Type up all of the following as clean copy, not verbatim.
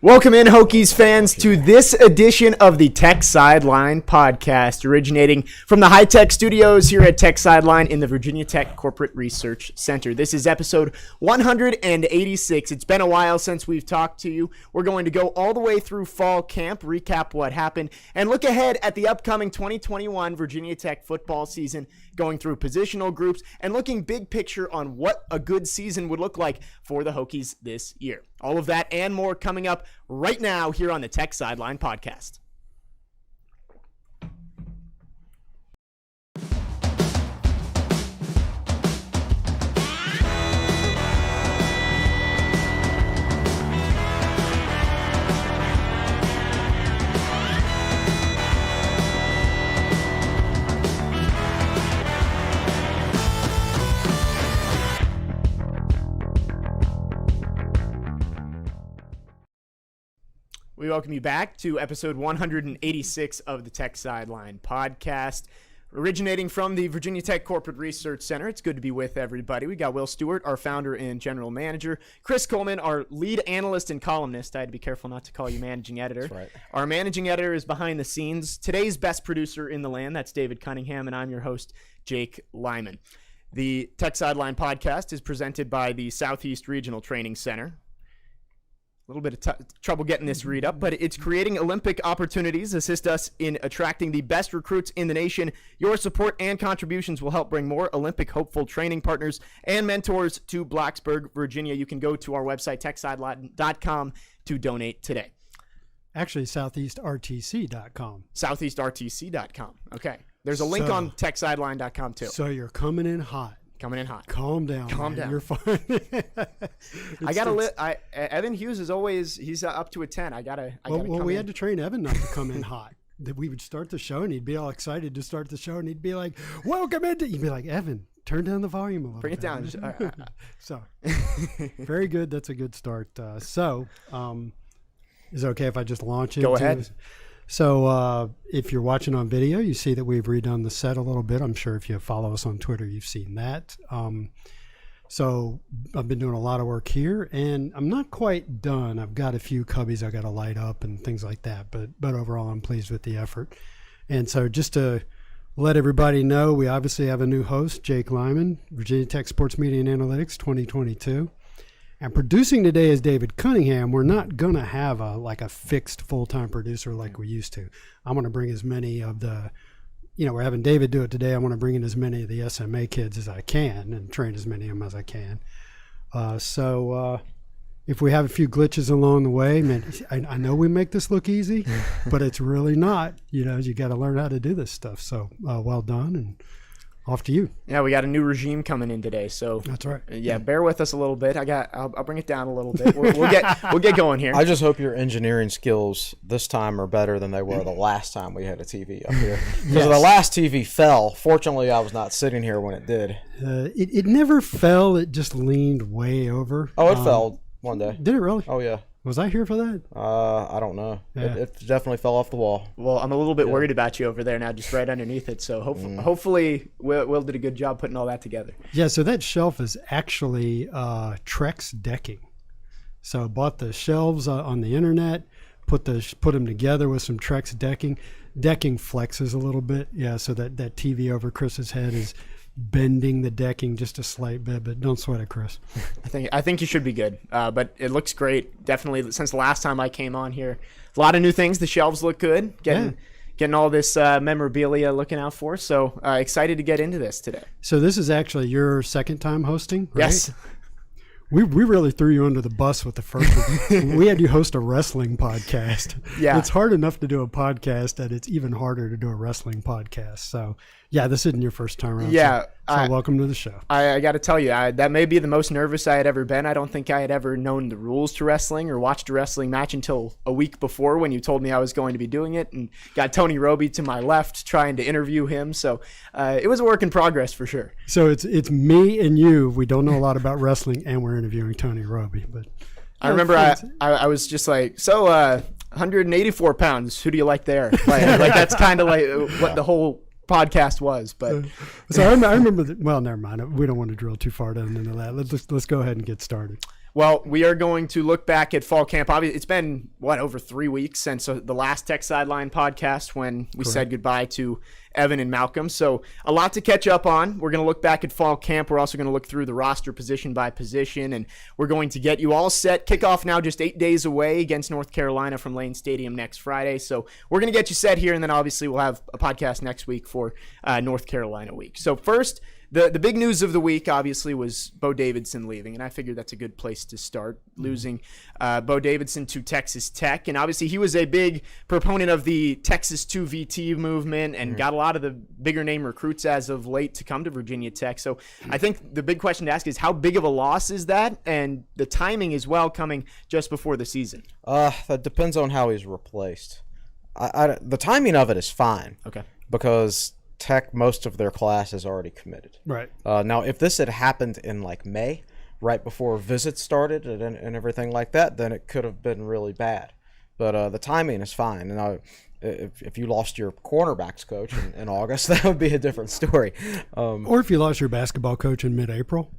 Welcome in, Hokies fans, to this edition of the Tech Sideline Podcast, originating from the high-tech studios here at Tech Sideline in the Virginia Tech Corporate Research Center. This is episode 186. It's been a while since we've talked to you. We're going to go all the way through fall camp, recap what happened, and look ahead at the upcoming 2021 Virginia Tech football season, going through positional groups and looking big picture on what a good season would look like for the Hokies this year. All of that and more coming up right now here on the Tech Sideline Podcast. We welcome you back to episode 186 of the Tech Sideline Podcast, originating from the Virginia Tech Corporate Research Center. It's good to be with everybody. We got Will Stewart, our founder and general manager, Chris Coleman, our lead analyst and columnist. I had to be careful not to call you managing editor. That's right. Our managing editor is behind the scenes. Today's best producer in the land, that's David Cunningham, and I'm your host, Jake Lyman. The Tech Sideline Podcast is presented by the Southeast Regional Training Center. A little bit of trouble getting this read up, but it's creating Olympic opportunities. Assist us in attracting the best recruits in the nation. Your support and contributions will help bring more Olympic hopeful training partners and mentors to Blacksburg, Virginia. You can go to our website, techsideline.com, to donate today. Actually, southeastrtc.com. Southeastrtc.com. Okay. There's a link on techsideline.com too. So you're coming in hot. Coming in hot. Calm down. Calm down. You're fine. I gotta. Evan Hughes is always up to a 10. Well, we had to train Evan not to come in hot. That we would start the show and he'd be all excited to start the show and he'd be like, "Welcome into." You'd be like, "Evan, turn down the volume a little Bring bit." Bring it down. So, very good. That's a good start. Is it okay if I just launch into Go ahead. So if you're watching on video, you see that we've redone the set a little bit. I'm sure if you follow us on Twitter, you've seen that. So I've been doing a lot of work here, and I'm not quite done. I've got a few cubbies I got to light up and things like that, but overall I'm pleased with the effort. And so just to let everybody know, we obviously have a new host, Jake Lyman, Virginia Tech Sports Media and Analytics 2022. And producing today is David Cunningham. We're not going to have a fixed full-time producer like we used to. I'm going to bring as many of the, we're having David do it today. I want to bring in as many of the SMA kids as I can and train as many of them as I can. So if we have a few glitches along the way, man, I know we make this look easy, but it's really not. You got to learn how to do this stuff. So well done, and off to you. Yeah, we got a new regime coming in today, so that's right. Yeah, bear with us a little bit. I'll bring it down a little bit. We'll get going here. I just hope your engineering skills this time are better than they were the last time we had a TV up here. Because the last TV fell. Fortunately, I was not sitting here when it did. It never fell. It just leaned way over. Oh, it fell one day. Did it really? Oh yeah. Was I here for that? I don't know. Yeah. It definitely fell off the wall. Well, I'm a little bit worried about you over there now, just right underneath it. So hopefully Will did a good job putting all that together. Yeah, so that shelf is actually Trex decking. So I bought the shelves on the internet, put them together with some Trex decking. Decking flexes a little bit, so that TV over Chris's head is bending the decking just a slight bit, but don't sweat it, Chris. I think you should be good. But it looks great. Definitely since the last time I came on here, a lot of new things. The shelves look good. Getting all this memorabilia looking out for. So excited to get into this today. So this is actually your second time hosting, right? Yes. We really threw you under the bus with the first one. We had you host a wrestling podcast. Yeah. It's hard enough to do a podcast, and it's even harder to do a wrestling podcast. So, yeah, this isn't your first time around. Yeah. So welcome to the show. I got to tell you, that may be the most nervous I had ever been. I don't think I had ever known the rules to wrestling or watched a wrestling match until a week before when you told me I was going to be doing it, and got Tony Roby to my left trying to interview him. So it was a work in progress for sure. So it's me and you. We don't know a lot about wrestling, and we're interviewing Tony Roby. But I remember I was just like, 184 pounds. Who do you like there? Like that's kind of like what the whole podcast was. But so I remember. Well, never mind. We don't want to drill too far down into that. Let's go ahead and get started. Well, we are going to look back at fall camp. Obviously, it's been, over 3 weeks since the last Tech Sideline podcast when we said goodbye to Evan and Malcolm. So a lot to catch up on. We're going to look back at fall camp. We're also going to look through the roster position by position, and we're going to get you all set. Kickoff now just 8 days away against North Carolina from Lane Stadium next Friday. So we're going to get you set here, and then obviously we'll have a podcast next week for North Carolina week. So first, the big news of the week, obviously, was Bo Davidson leaving, and I figured that's a good place to start, losing Bo Davidson to Texas Tech. And obviously, he was a big proponent of the Texas 2 VT movement and got a lot of the bigger name recruits as of late to come to Virginia Tech. So I think the big question to ask is, how big of a loss is that? And the timing as well, coming just before the season. That depends on how he's replaced. The timing of it is fine. Okay. Because Tech, most of their class is already committed. Right. Now, if this had happened in like May, right before visits started and everything like that, then it could have been really bad. But the timing is fine. And if you lost your cornerbacks coach in August, that would be a different story. Or if you lost your basketball coach in mid-April.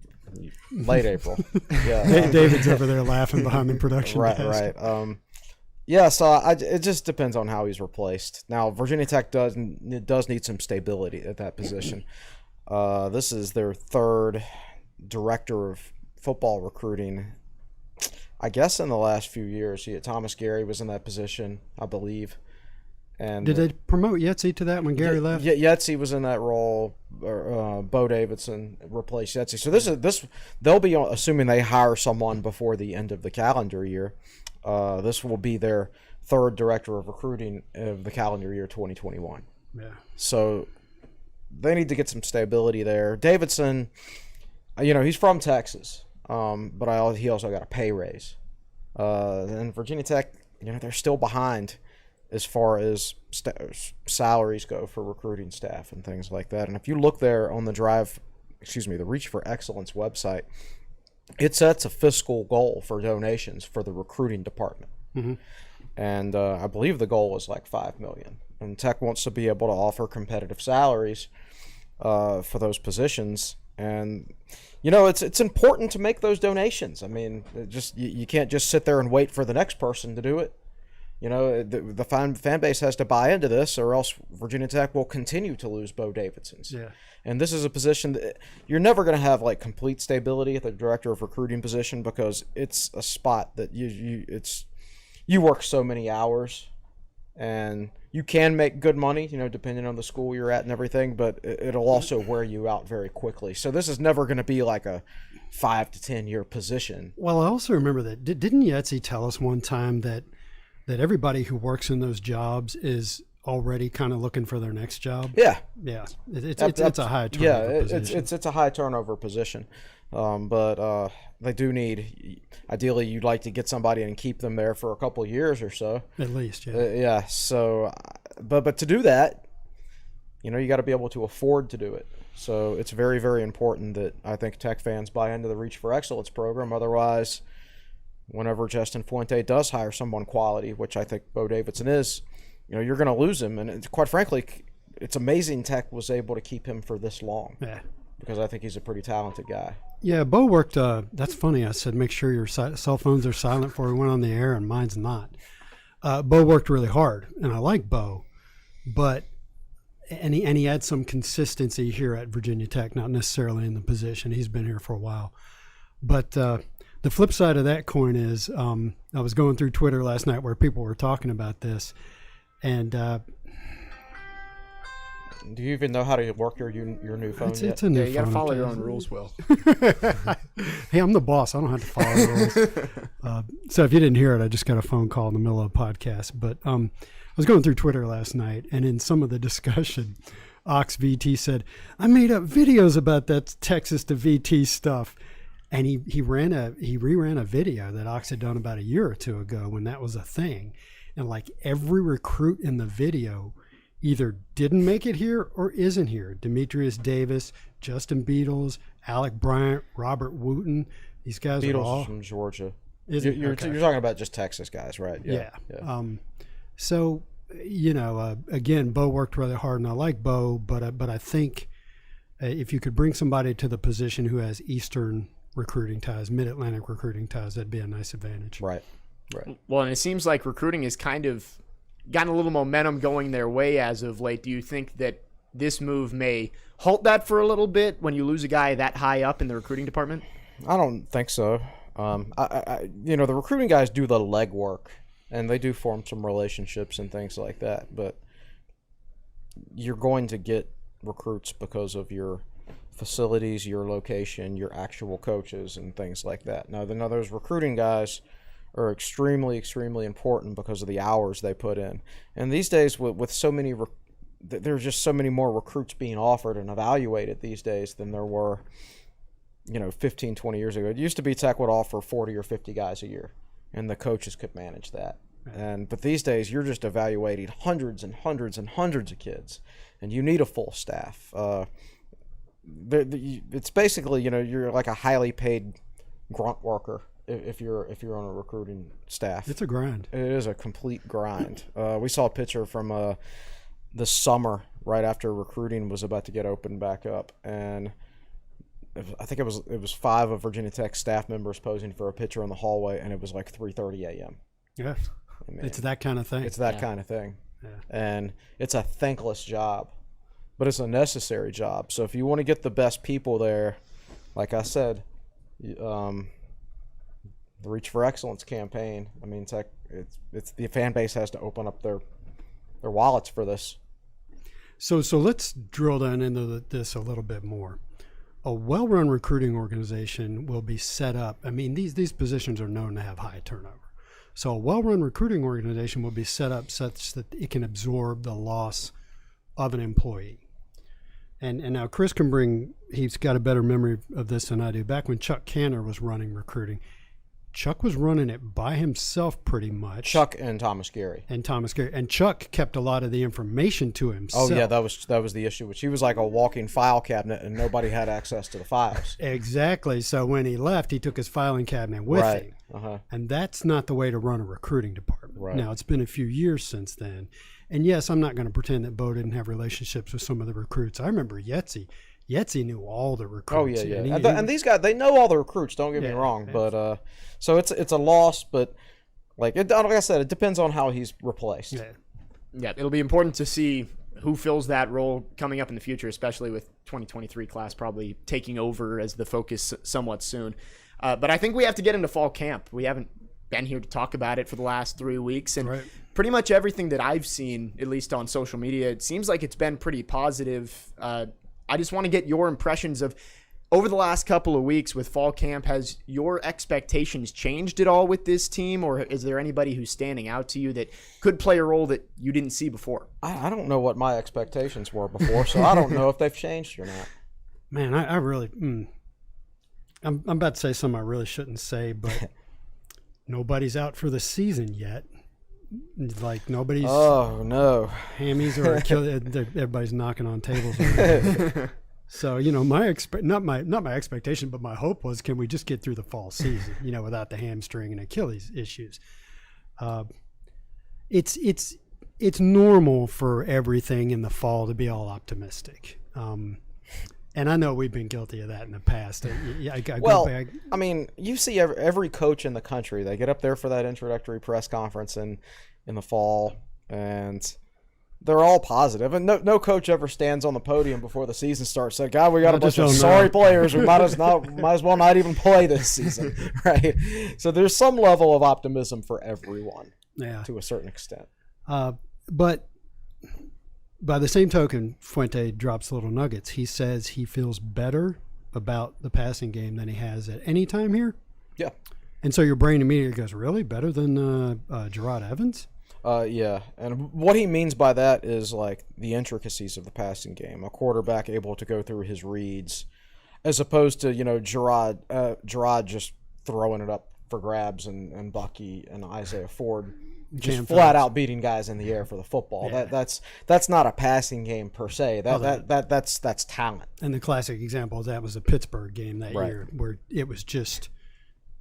Late April. Yeah. David's over there laughing behind the production desk. Right. Yeah, so it just depends on how he's replaced. Now, Virginia Tech does need some stability at that position. This is their third director of football recruiting, I guess, in the last few years. Thomas Gary was in that position, I believe. And did they promote Yetzi to that when Gary left? Yeah, Yetzi was in that role. Bo Davidson replaced Yetzi. So they'll be assuming they hire someone before the end of the calendar year. This will be their third director of recruiting of the calendar year 2021. Yeah. So they need to get some stability there. Davidson, he's from Texas, but he also got a pay raise. And Virginia Tech, they're still behind as far as salaries go for recruiting staff and things like that. And if you look there on the Reach for Excellence website, it sets a fiscal goal for donations for the recruiting department. Mm-hmm. And I believe the goal is like $5 million. And Tech wants to be able to offer competitive salaries for those positions. And, it's important to make those donations. I mean, you can't just sit there and wait for the next person to do it. The fan base has to buy into this, or else Virginia Tech will continue to lose Bo Davidsons. Yeah. And this is a position that you're never going to have like complete stability at the director of recruiting position, because it's a spot that you work so many hours, and you can make good money, depending on the school you're at and everything, but it'll also wear you out very quickly. So this is never going to be like a 5 to 10 year position. Well, I also remember that didn't Yetzi tell us one time that everybody who works in those jobs is already kind of looking for their next job? Yeah. It's a high turnover position. It's a high turnover position. But they do need, ideally, you'd like to get somebody and keep them there for a couple of years or so. At least, yeah. So, but to do that, you got to be able to afford to do it. So it's very, very important that I think Tech fans buy into the Reach for Excellence program. Otherwise, whenever Justin Fuente does hire someone quality, which I think Bo Davidson is, you're going to lose him. And quite frankly, it's amazing Tech was able to keep him for this long. Yeah. Because I think he's a pretty talented guy. Yeah, Bo worked, that's funny. I said, make sure your cell phones are silent before we went on the air, and mine's not. Bo worked really hard, and I like Bo. But, and he had some consistency here at Virginia Tech, not necessarily in the position. He's been here for a while. But the flip side of that coin is I was going through Twitter last night where people were talking about this, and do you even know how to work your new phone yet? It's a new phone. You got to follow your own rules, Will. Hey, I'm the boss. I don't have to follow the rules. So if you didn't hear it, I just got a phone call in the middle of a podcast. But I was going through Twitter last night, and in some of the discussion, Ox VT said, I made up videos about that Texas to VT stuff. And he reran a video that Ox had done about a year or two ago when that was a thing. And like every recruit in the video either didn't make it here or isn't here. Demetrius Davis, Justin Beatles, Alec Bryant, Robert Wooten. These guys Beatles are all from Georgia. You're talking about just Texas guys, right? Yeah. So, again, Bo worked really hard, and I like Bo, but I think if you could bring somebody to the position who has Eastern recruiting ties, Mid-Atlantic recruiting ties. That'd be a nice advantage. Right. Well, and it seems like recruiting has kind of gotten a little momentum going their way as of late. Do you think that this move may halt that for a little bit when you lose a guy that high up in the recruiting department? I don't think so. The recruiting guys do the legwork, and they do form some relationships and things like that. But you're going to get recruits because of your facilities, your location, your actual coaches, and things like that. Now those recruiting guys are extremely, extremely important because of the hours they put in. And these days, with so many, there's just so many more recruits being offered and evaluated these days than there were, 15, 20 years ago. It used to be Tech would offer 40 or 50 guys a year, and the coaches could manage that. But these days, you're just evaluating hundreds and hundreds and hundreds of kids, and you need a full staff. It's basically, you're like a highly paid grunt worker if you're on a recruiting staff. It's a grind. It is a complete grind. We saw a picture from the summer right after recruiting was about to get opened back up, and I think it was 5 of Virginia Tech staff members posing for a picture in the hallway, and it was like 3:30 a.m. Yeah, it's that kind of thing. It's that kind of thing, Yeah. and it's a thankless job, but it's a necessary job. So if you want to get the best people there, like I said, the Reach for Excellence campaign. I mean, Tech, it's the fan base has to open up their wallets for this. So let's drill down into this a little bit more. A well-run recruiting organization will be set up. I mean, these positions are known to have high turnover. So a well-run recruiting organization will be set up such that it can absorb the loss of an employee. And now Chris he's got a better memory of this than I do. Back when Chuck Canner was running recruiting, Chuck was running it by himself pretty much. Chuck and Thomas Gary. And Chuck kept a lot of the information to himself. Oh yeah, that was the issue. Which he was like a walking file cabinet, and nobody had access to the files. Exactly. So when he left, he took his filing cabinet with him. Uh-huh. And that's not the way to run a recruiting department. Right. Now, it's been a few years since then. And yes, I'm not going to pretend that Bo didn't have relationships with some of the recruits. I remember Yetzi. Yetzi knew all the recruits. Oh yeah. And these guys, they know all the recruits. Don't get me wrong, but so it's a loss. But like I said, it depends on how he's replaced. Yeah, it'll be important to see who fills that role coming up in the future, especially with 2023 class probably taking over as the focus somewhat soon. But I think we have to get into fall camp. We haven't been here to talk about it for the last 3 weeks, and pretty much everything that I've seen, at least on social media, it seems like it's been pretty positive. I just want to get your impressions of over the last couple of weeks with fall camp. Has your expectations changed at all with this team, or is there anybody who's standing out to you that could play a role that you didn't see before? I don't know what my expectations were before, so I don't know if they've changed or not. Man, I really I'm about to say something I really shouldn't say, but nobody's out for the season yet. Like nobody's. Oh no! Hammies or everybody's knocking on tables. So not my expectation, but my hope was, can we just get through the fall season? Without the hamstring and Achilles issues. It's normal for everything in the fall to be all optimistic. And I know we've been guilty of that in the past. I mean, you see every coach in the country, they get up there for that introductory press conference in the fall, and they're all positive. And no coach ever stands on the podium before the season starts and says, God, we got a bunch of sorry players. We might as well not even play this season, right? So there's some level of optimism for everyone, to a certain extent. But by the same token, Fuente drops little nuggets. He says he feels better about the passing game than he has at any time here. Yeah. And so your brain immediately goes, really? Better than Gerard Evans? Yeah. And what he means by that is like the intricacies of the passing game. A quarterback able to go through his reads as opposed to, Gerard just throwing it up for grabs and Bucky and Isaiah Ford just flat out beating guys in the air for the football. Yeah. That's not a passing game per se. That's talent. And the classic example of that was the Pittsburgh game that year, where it was just,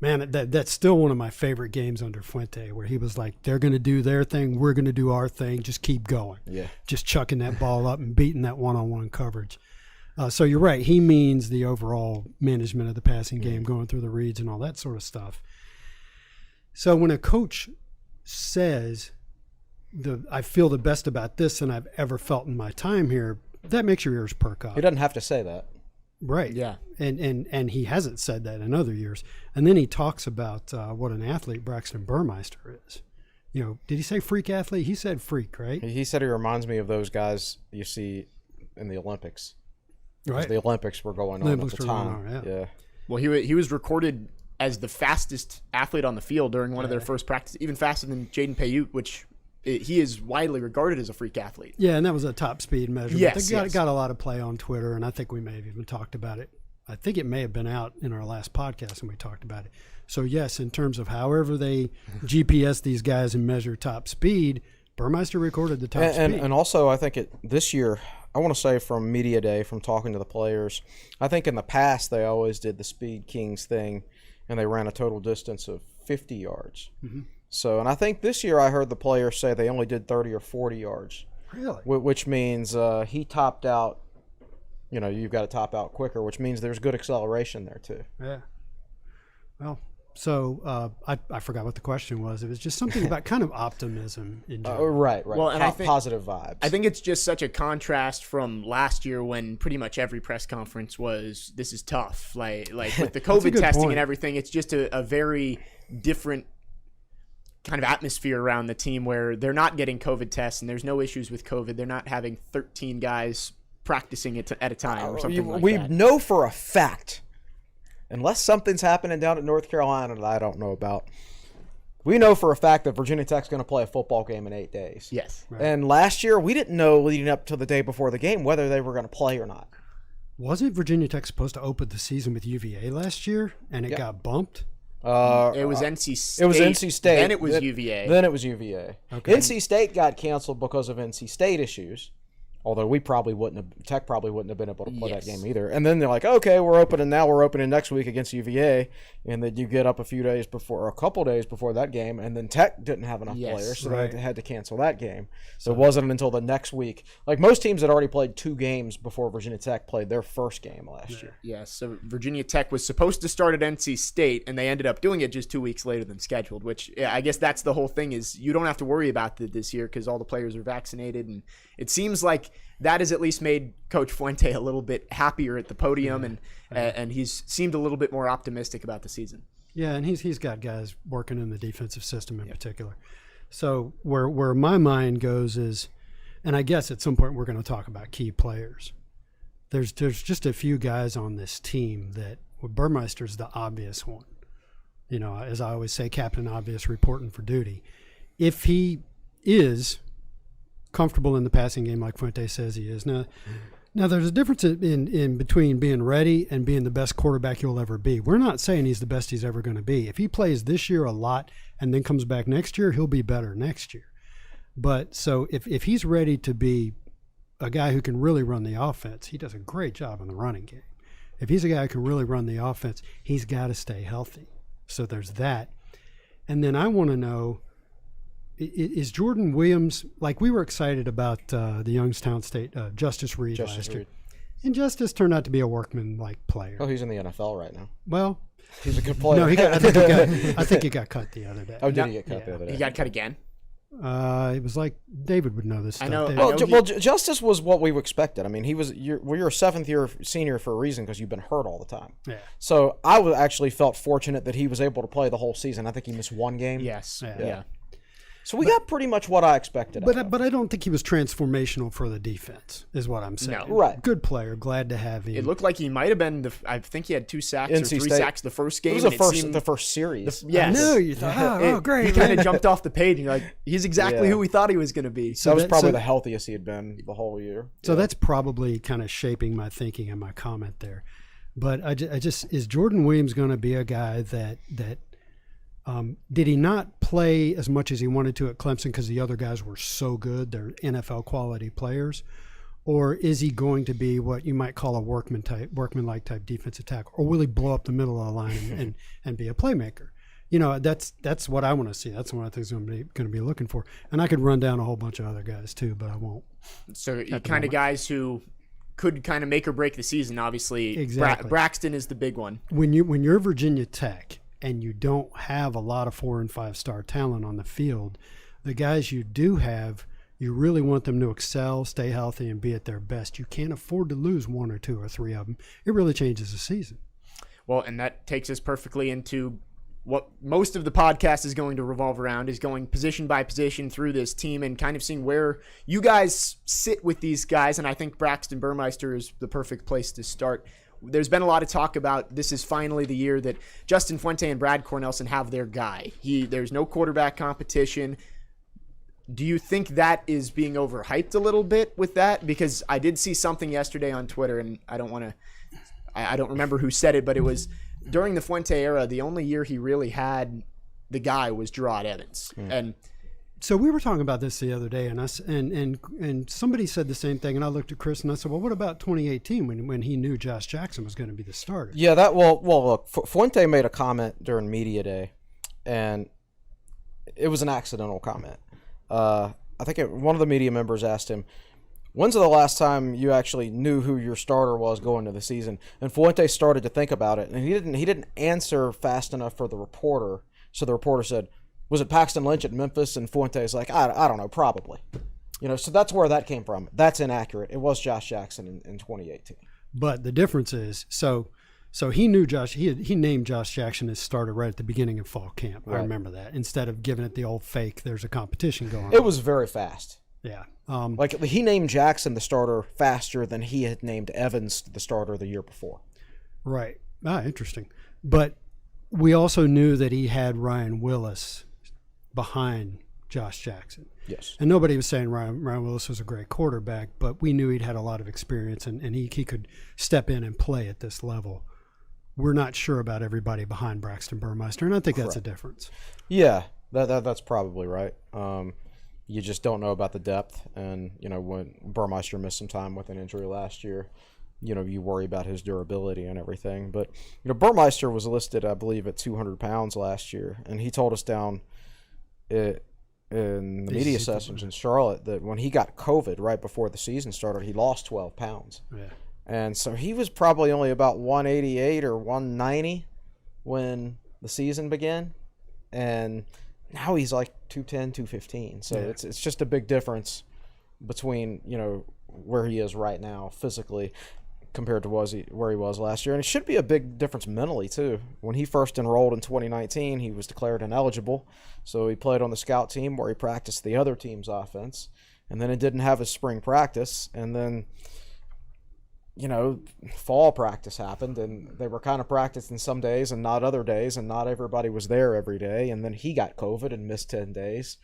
man, that's still one of my favorite games under Fuente, where he was like, they're going to do their thing, we're going to do our thing, just keep going. Yeah. Just chucking that ball up and beating that one-on-one coverage. So you're right. He means the overall management of the passing game, going through the reads and all that sort of stuff. So when a coach says, I feel the best about this than I've ever felt in my time here, that makes your ears perk up. He doesn't have to say that. Right. Yeah. And he hasn't said that in other years. And then he talks about what an athlete Braxton Burmeister is. You know, did he say freak athlete? He said freak, right? He said he reminds me of those guys you see in the Olympics. Right. The Olympics were going on at the time. Yeah. Well, he was recorded as the fastest athlete on the field during one of their first practices, even faster than Jaden Payute, which he is widely regarded as a freak athlete. Yeah, and that was a top speed measurement. Yes, They got a lot of play on Twitter, and I think we may have even talked about it. I think it may have been out in our last podcast when we talked about it. So, yes, in terms of however they GPS these guys and measure top speed, Burmeister recorded the top speed. And also, I think this year, I want to say from Media Day, from talking to the players, I think in the past they always did the Speed Kings thing, and they ran a total distance of 50 yards. Mm-hmm. So, and I think this year I heard the players say they only did 30 or 40 yards. Really? Which means he topped out, you know, you've got to top out quicker, which means there's good acceleration there too. Yeah. Well, so I forgot what the question was. It was just something about kind of optimism in general. Right. Well, and I think positive vibes. I think it's just such a contrast from last year when pretty much every press conference was, this is tough. Like with the COVID testing point. and everything, it's just a very different kind of atmosphere around the team where they're not getting COVID tests and there's no issues with COVID. They're not having 13 guys practicing it at a time or something like we that. know for a fact, unless something's happening down at North Carolina that I don't know about, we know for a fact that Virginia Tech's going to play a football game in 8 days. Yes. Right. And last year, we didn't know leading up to the day before the game whether they were going to play or not. Wasn't Virginia Tech supposed to open the season with UVA last year, and it got bumped? It was NC State. It was NC State. Then it was UVA. Then it was UVA. Okay. NC State got canceled because of NC State issues. Although Tech probably wouldn't have been able to play that game either. And then they're like, okay, we're opening next week against UVA. And then you get up a couple days before that game, and then Tech didn't have enough players, so they had to cancel that game. So it wasn't until the next week. Like most teams had already played 2 games before Virginia Tech played their first game last year. Yes, so Virginia Tech was supposed to start at NC State, and they ended up doing it just 2 weeks later than scheduled, which I guess that's the whole thing is you don't have to worry about this year because all the players are vaccinated, and it seems like that has at least made Coach Fuente a little bit happier at the podium, and he's seemed a little bit more optimistic about the season. Yeah, and he's got guys working in the defensive system in particular. So where my mind goes is, and I guess at some point we're going to talk about key players. There's just a few guys on this team that Burmeister's the obvious one. You know, as I always say, Captain Obvious reporting for duty. If he is comfortable in the passing game like Fuente says he is. Now there's a difference in between being ready and being the best quarterback you'll ever be. We're not saying he's the best he's ever going to be. If he plays this year a lot and then comes back next year, he'll be better next year. But so if he's ready to be a guy who can really run the offense, he does a great job in the running game. If he's a guy who can really run the offense, he's got to stay healthy. So there's that. And then I want to know, is Jordan Williams, like we were excited about the Youngstown State Justice Reed last year. And Justice turned out to be a workman-like player. Oh, he's in the NFL right now. Well, he's a good player. No, I think he got cut the other day. Oh, did he get cut the other day? He got cut again? It was like David would know this stuff. I know. Well, Justice was what we expected. I mean, you're a 7th-year senior for a reason because you've been hurt all the time. Yeah. So I actually felt fortunate that he was able to play the whole season. I think he missed 1 game. Yes. Yeah. So we got pretty much what I expected. But I don't think he was transformational for the defense, is what I'm saying. No. Right. Good player. Glad to have him. It looked like he might have been. I think he had 2 sacks NC or 3 State. Sacks the first game. It was the first series. Yes. I knew. You thought, oh, great. He kind of jumped off the page. And you're like, he's exactly who we thought he was going to be. So that was probably the healthiest he had been the whole year. So that's probably kind of shaping my thinking and my comment there. But I just is Jordan Williams going to be a guy that did he not play as much as he wanted to at Clemson because the other guys were so good, they're NFL quality players? Or is he going to be what you might call a workman-like type defensive tackle? Or will he blow up the middle of the line and be a playmaker? You know, that's what I want to see. That's what I think is going to be looking for. And I could run down a whole bunch of other guys too, but I won't. So kind of guys who could kind of make or break the season. Obviously, Exactly. Braxton is the big one. When you're Virginia Tech and you don't have a lot of 4 and 5 star talent on the field, the guys you do have, you really want them to excel, stay healthy, and be at their best. You can't afford to lose 1 or 2 or 3 of them. It really changes the season. Well, and that takes us perfectly into what most of the podcast is going to revolve around, is going position by position through this team and kind of seeing where you guys sit with these guys. And I think Braxton Burmeister is the perfect place to start. There's been a lot of talk about this is finally the year that Justin Fuente and Brad Cornelson have their guy. There's no quarterback competition. Do you think that is being overhyped a little bit with that? Because I did see something yesterday on Twitter, and I don't remember who said it, but it was during the Fuente era, the only year he really had the guy was Gerard Evans. And so we were talking about this the other day, and somebody said the same thing, and I looked at Chris and I said, well, what about 2018 when he knew Josh Jackson was going to be the starter? Yeah, look, Fuente made a comment during media day, and it was an accidental comment. I think one of the media members asked him, when's the last time you actually knew who your starter was going into the season? And Fuente started to think about it, and he didn't answer fast enough for the reporter. So the reporter said, was it Paxton Lynch at Memphis? And Fuente's like, I don't know, probably. So that's where that came from. That's inaccurate. It was Josh Jackson in 2018. But the difference is, so he knew he named Josh Jackson as starter right at the beginning of fall camp. Right. I remember that. Instead of giving it the old fake, there's a competition going on. It was very fast. Yeah. He named Jackson the starter faster than he had named Evans the starter the year before. Right. Interesting. But we also knew that he had Ryan Willis behind Josh Jackson. Yes. And nobody was saying Ryan Willis was a great quarterback, but we knew he'd had a lot of experience and he could step in and play at this level. We're not sure about everybody behind Braxton Burmeister, and I think that's a difference. Yeah, that's probably right. You just don't know about the depth, and when Burmeister missed some time with an injury last year, you worry about his durability and everything. But Burmeister was listed, I believe, at 200 pounds last year, and he told us down in the media sessions in Charlotte that when he got COVID right before the season started, he lost 12 pounds. Yeah. And so he was probably only about 188 or 190 when the season began, and now he's like 210, 215. So it's just a big difference between where he is right now physically compared to where he was last year, and it should be a big difference mentally too. When he first enrolled in 2019, he was declared ineligible, so he played on the scout team where he practiced the other team's offense, and then it didn't have his spring practice, and then fall practice happened, and they were kind of practicing some days and not other days, and not everybody was there every day, and then he got COVID and missed 10 days.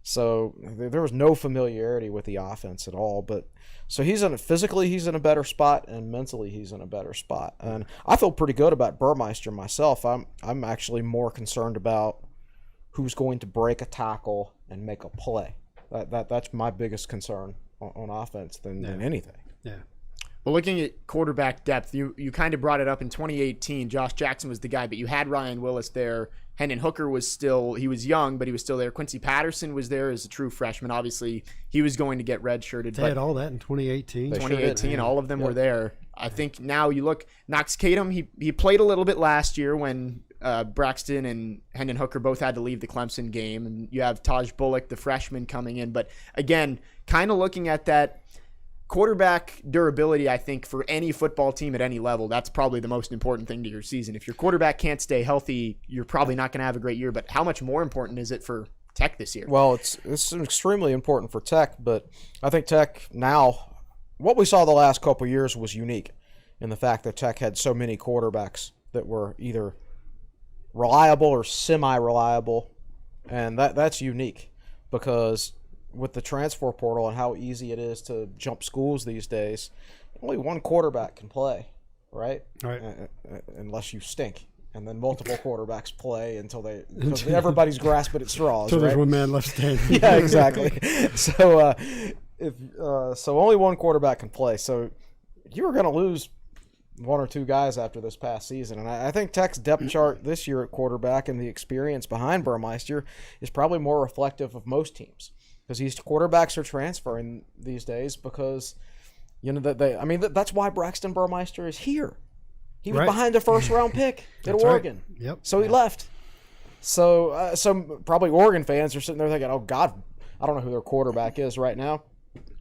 So there was no familiarity with the offense at all. But so physically he's in a better spot, and mentally he's in a better spot. And I feel pretty good about Burmeister myself. I'm actually more concerned about who's going to break a tackle and make a play. That's my biggest concern on offense than anything. Yeah. Well, looking at quarterback depth, you kind of brought it up in 2018. Josh Jackson was the guy, but you had Ryan Willis there. Hendon Hooker was young, but he was still there. Quincy Patterson was there as a true freshman. Obviously, he was going to get redshirted. They had all that in 2018. 2018, all of them were there. I think now you look, Knox Kadum, he played a little bit last year when Braxton and Hendon Hooker both had to leave the Clemson game. And you have Taj Bullock, the freshman, coming in. But again, kind of looking at that, quarterback durability, I think, for any football team at any level, that's probably the most important thing to your season. If your quarterback can't stay healthy, you're probably not going to have a great year. But how much more important is it for Tech this year? Well, it's extremely important for Tech, but I think Tech now, what we saw the last couple of years was unique in the fact that Tech had so many quarterbacks that were either reliable or semi-reliable, and that's unique because with the transfer portal and how easy it is to jump schools these days, only one quarterback can play, right? Right. Unless you stink, and then multiple quarterbacks play until everybody's grasping at straws. So right? there's one man left standing. Yeah, exactly. So so only one quarterback can play. So you were going to lose one or two guys after this past season, and I think Tech's depth chart this year at quarterback and the experience behind Burmeister is probably more reflective of most teams. Because these quarterbacks are transferring these days because You know that I mean that's why Braxton Burmeister is here. He was Right. behind a first-round pick at That's right. Oregon. Yep. So he left. So probably Oregon fans are sitting there thinking, "Oh God, I don't know who their quarterback is right now."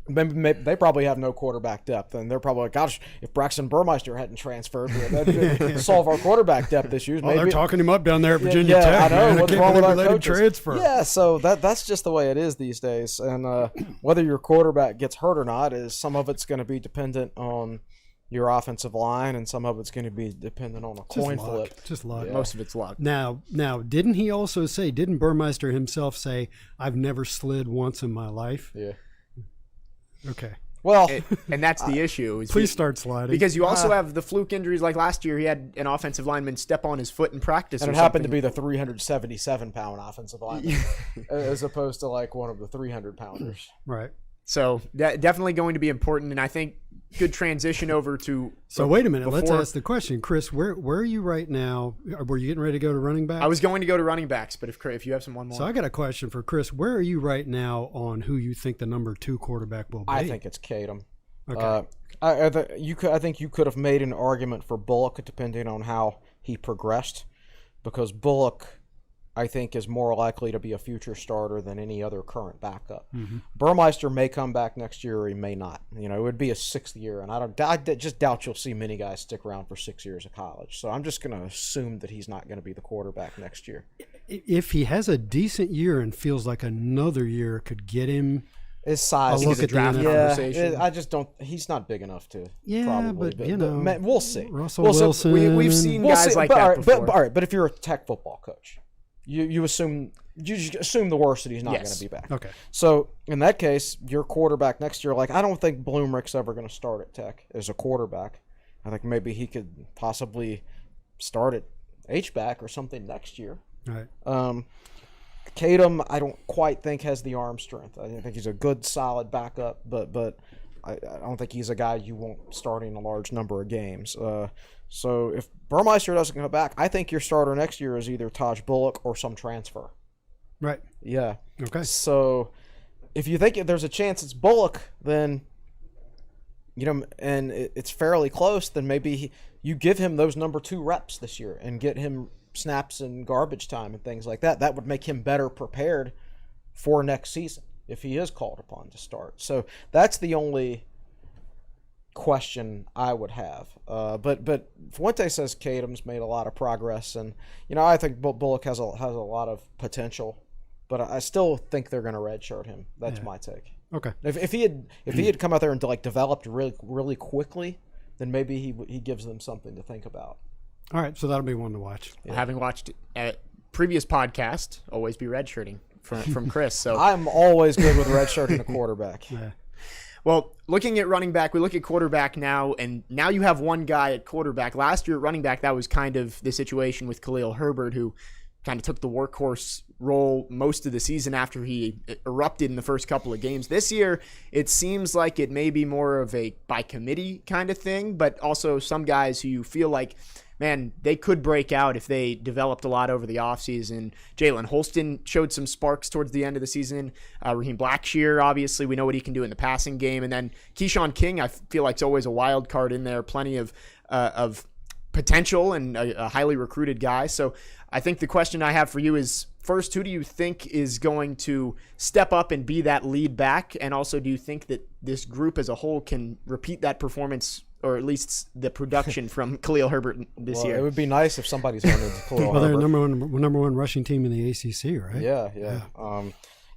Maybe they probably have no quarterback depth, and they're probably like, "Gosh, if Braxton Burmeister hadn't transferred, that would solve our quarterback depth issues." Oh, they're talking him up down there at Virginia Yeah, Tech. I know. Man. What's can't wrong with believe our they let him coaches? transfer. Yeah, so that's just the way it is these days. And whether your quarterback gets hurt or not is some of it's going to be dependent on your offensive line, and some of it's going to be dependent on a coin flip. Just luck. Most of it's luck. Now, didn't he also say? Didn't Burmeister himself say, "I've never slid once in my life"? Yeah. Okay. Well, And that's the issue. Is Please start sliding. Because you also have the fluke injuries. Like last year, he had an offensive lineman step on his foot in practice. and or it happened to something. be the 377-pound offensive lineman, as opposed to like one of the 300-pounders. right. So definitely going to be important. And I think good transition over to. So wait a minute. Let's before- ask the question, Chris. Where are you right now? Were you getting ready to go to running back? I was going to go to running backs, but if you have one more. So I got a question for Chris. Where are you right now on who you think the number 2 quarterback will be? I think it's Kadum. Okay. I think you could have made an argument for Bullock depending on how he progressed, because Bullock, I think, is more likely to be a future starter than any other current backup. Mm-hmm. Burmeister may come back next year, or he may not. You know, it would be a 6th year, and I just doubt you'll see many guys stick around for 6 years of college. So I'm just going to assume that he's not going to be the quarterback next year. If he has a decent year and feels like another year could get him. His size, I'll look at the draft NFL. conversation. I just don't. He's not big enough to. Yeah, probably, but, you know, we'll see. Russell We'll see. Wilson. we've seen We'll guys see. like but, that all right, before. all right, but if you're a Tech football coach, you assume the worst that he's not Yes. going to be back. Okay. So in that case, your quarterback next year, like I don't think Bloomrick's ever going to start at Tech as a quarterback. I think maybe he could possibly start at H-back or something next year. All right. Kadum, I don't quite think has the arm strength. I think he's a good, solid backup, but I don't think he's a guy you want starting a large number of games. So if Burmeister doesn't come back, I think your starter next year is either Taj Bullock or some transfer. Right. Yeah. Okay. So if you think there's a chance it's Bullock, then, you know, and it's fairly close, then maybe you give him those number 2 reps this year and get him snaps and garbage time and things like that. That would make him better prepared for next season if he is called upon to start. So that's the only question I would have. But Fuente says Kadum's made a lot of progress, and you know I think Bullock has a lot of potential, but I still think they're going to redshirt him. That's my take. Okay. If he had come out there and like developed really quickly, then maybe he gives them something to think about. All right. So that'll be one to watch. Having watched a previous podcast, always be redshirting from Chris. So I'm always good with redshirting a quarterback. Yeah. Well, looking at running back, we look at quarterback now, and now you have one guy at quarterback. Last year at running back, that was kind of the situation with Khalil Herbert, who kind of took the workhorse role most of the season after he erupted in the first couple of games. This year, it seems like it may be more of a by committee kind of thing, but also some guys who you feel like, man, they could break out if they developed a lot over the offseason. Jalen Holston showed some sparks towards the end of the season. Raheem Blackshear, obviously, we know what he can do in the passing game. And then Keyshawn King, I feel like it's always a wild card in there. Plenty of potential and a highly recruited guy. So I think the question I have for you is, first, who do you think is going to step up and be that lead back? And also, do you think that this group as a whole can repeat that performance, or at least the production from Khalil Herbert this year? It would be nice if somebody's going to Khalil Well, they're Herbert. number one rushing team in the ACC, right? Yeah.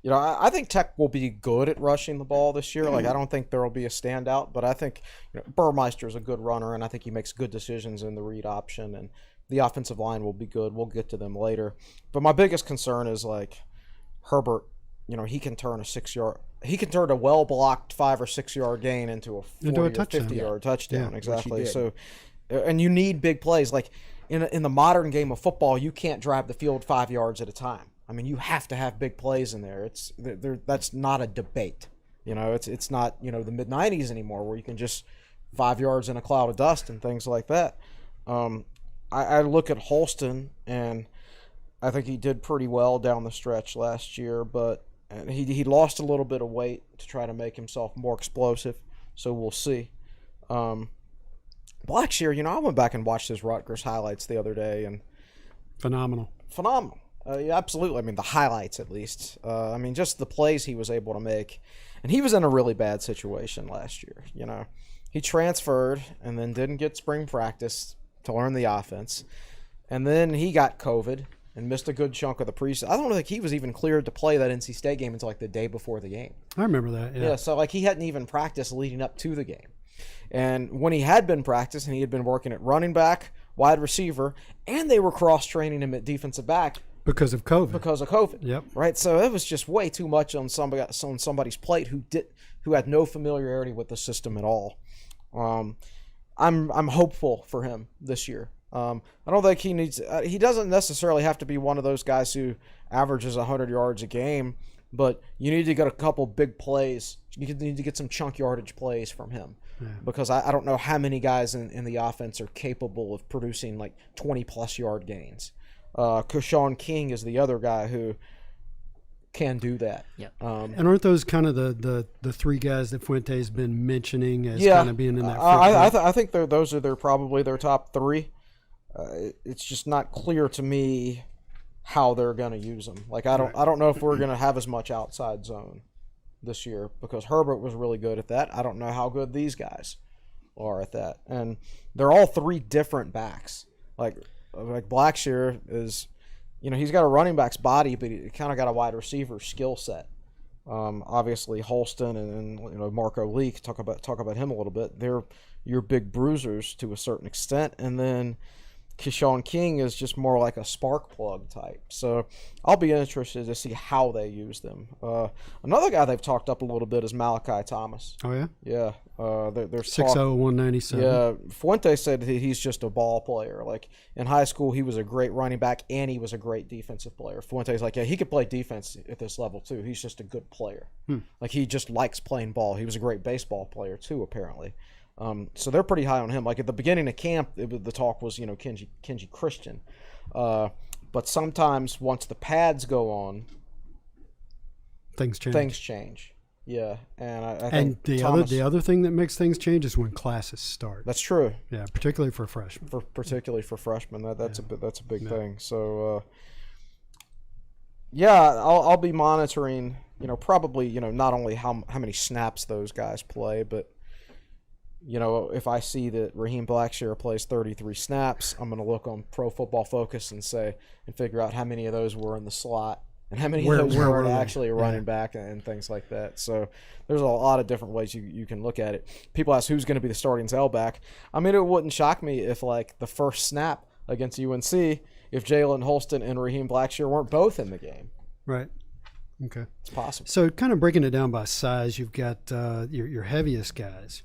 You know, I think Tech will be good at rushing the ball this year. Like, I don't think there will be a standout, but I think Burmeister is a good runner, and I think he makes good decisions in the read option, and the offensive line will be good. We'll get to them later. But my biggest concern is, like, Herbert, you know, he can turn a well-blocked 5 or 6 yard gain into a 40 or 50 yard touchdown. Yeah, exactly. which he So, and you need big plays. Like, in the modern game of football, you can't drive the field 5 yards at a time. I mean, you have to have big plays in there. That's not a debate. You know, it's not, you know, the mid-90s anymore where you can just 5 yards in a cloud of dust and things like that. I look at Holston, and I think he did pretty well down the stretch last year, but he lost a little bit of weight to try to make himself more explosive. so we'll see. Blackshear, I went back and watched his Rutgers highlights the other day, and Phenomenal. Yeah, absolutely. I mean, the highlights at least. Just the plays he was able to make. And he was in a really bad situation last year. He transferred and then didn't get spring practice to learn the offense. And then he got COVID and missed a good chunk of the preseason. I don't think he was even cleared to play that NC State game until like the day before the game. I remember that. Yeah. So like he hadn't even practiced leading up to the game. And when he had been practicing, he had been working at running back, wide receiver, and they were cross-training him at defensive back. Because of COVID. Yep. Right. So it was just way too much on somebody's plate who had no familiarity with the system at all. I'm hopeful for him this year. I don't think he doesn't necessarily have to be one of those guys who averages 100 yards a game, but you need to get a couple big plays. You need to get some chunk yardage plays from him. Yeah. Because I don't know how many guys in the offense are capable of producing like 20-plus yard gains. Keshawn King is the other guy who can do that. Yep. And aren't those kind of the three guys that Fuente's been mentioning as kind of being in that? I think those are probably their top three. It's just not clear to me how they're going to use them. Like I don't know if we're going to have as much outside zone this year because Herbert was really good at that. I don't know how good these guys are at that, and they're all three different backs. Like Blackshear is, he's got a running back's body, but he kind of got a wide receiver skill set. Obviously Holston and Marco Leak, talk about him a little bit. They're your big bruisers to a certain extent, and then Keshawn King is just more like a spark plug type. So I'll be interested to see how they use them. Another guy they've talked up a little bit is Malachi Thomas. Oh, yeah? Yeah. They're 6'0", 197. Yeah. Fuente said that he's just a ball player. Like in high school, he was a great running back and he was a great defensive player. Fuente's like, yeah, he could play defense at this level too. He's just a good player. Like he just likes playing ball. He was a great baseball player too, apparently. So they're pretty high on him. Like at the beginning of camp, the talk was, Kenji Christian. But sometimes once the pads go on, things change. Yeah, and I think the other thing that makes things change is when classes start. That's true. Yeah, particularly for freshmen. Particularly for freshmen, that's a big thing. So I'll be monitoring. Probably not only how many snaps those guys play, but if I see that Raheem Blackshear plays 33 snaps, I'm going to look on Pro Football Focus and figure out how many of those were in the slot and how many of those were actually a running back and things like that. So there's a lot of different ways you can look at it. People ask who's going to be the starting tailback. I mean, it wouldn't shock me if like the first snap against UNC, if Jalen Holston and Raheem Blackshear weren't both in the game. Right. Okay. It's possible. So kind of breaking it down by size, you've got your heaviest guys.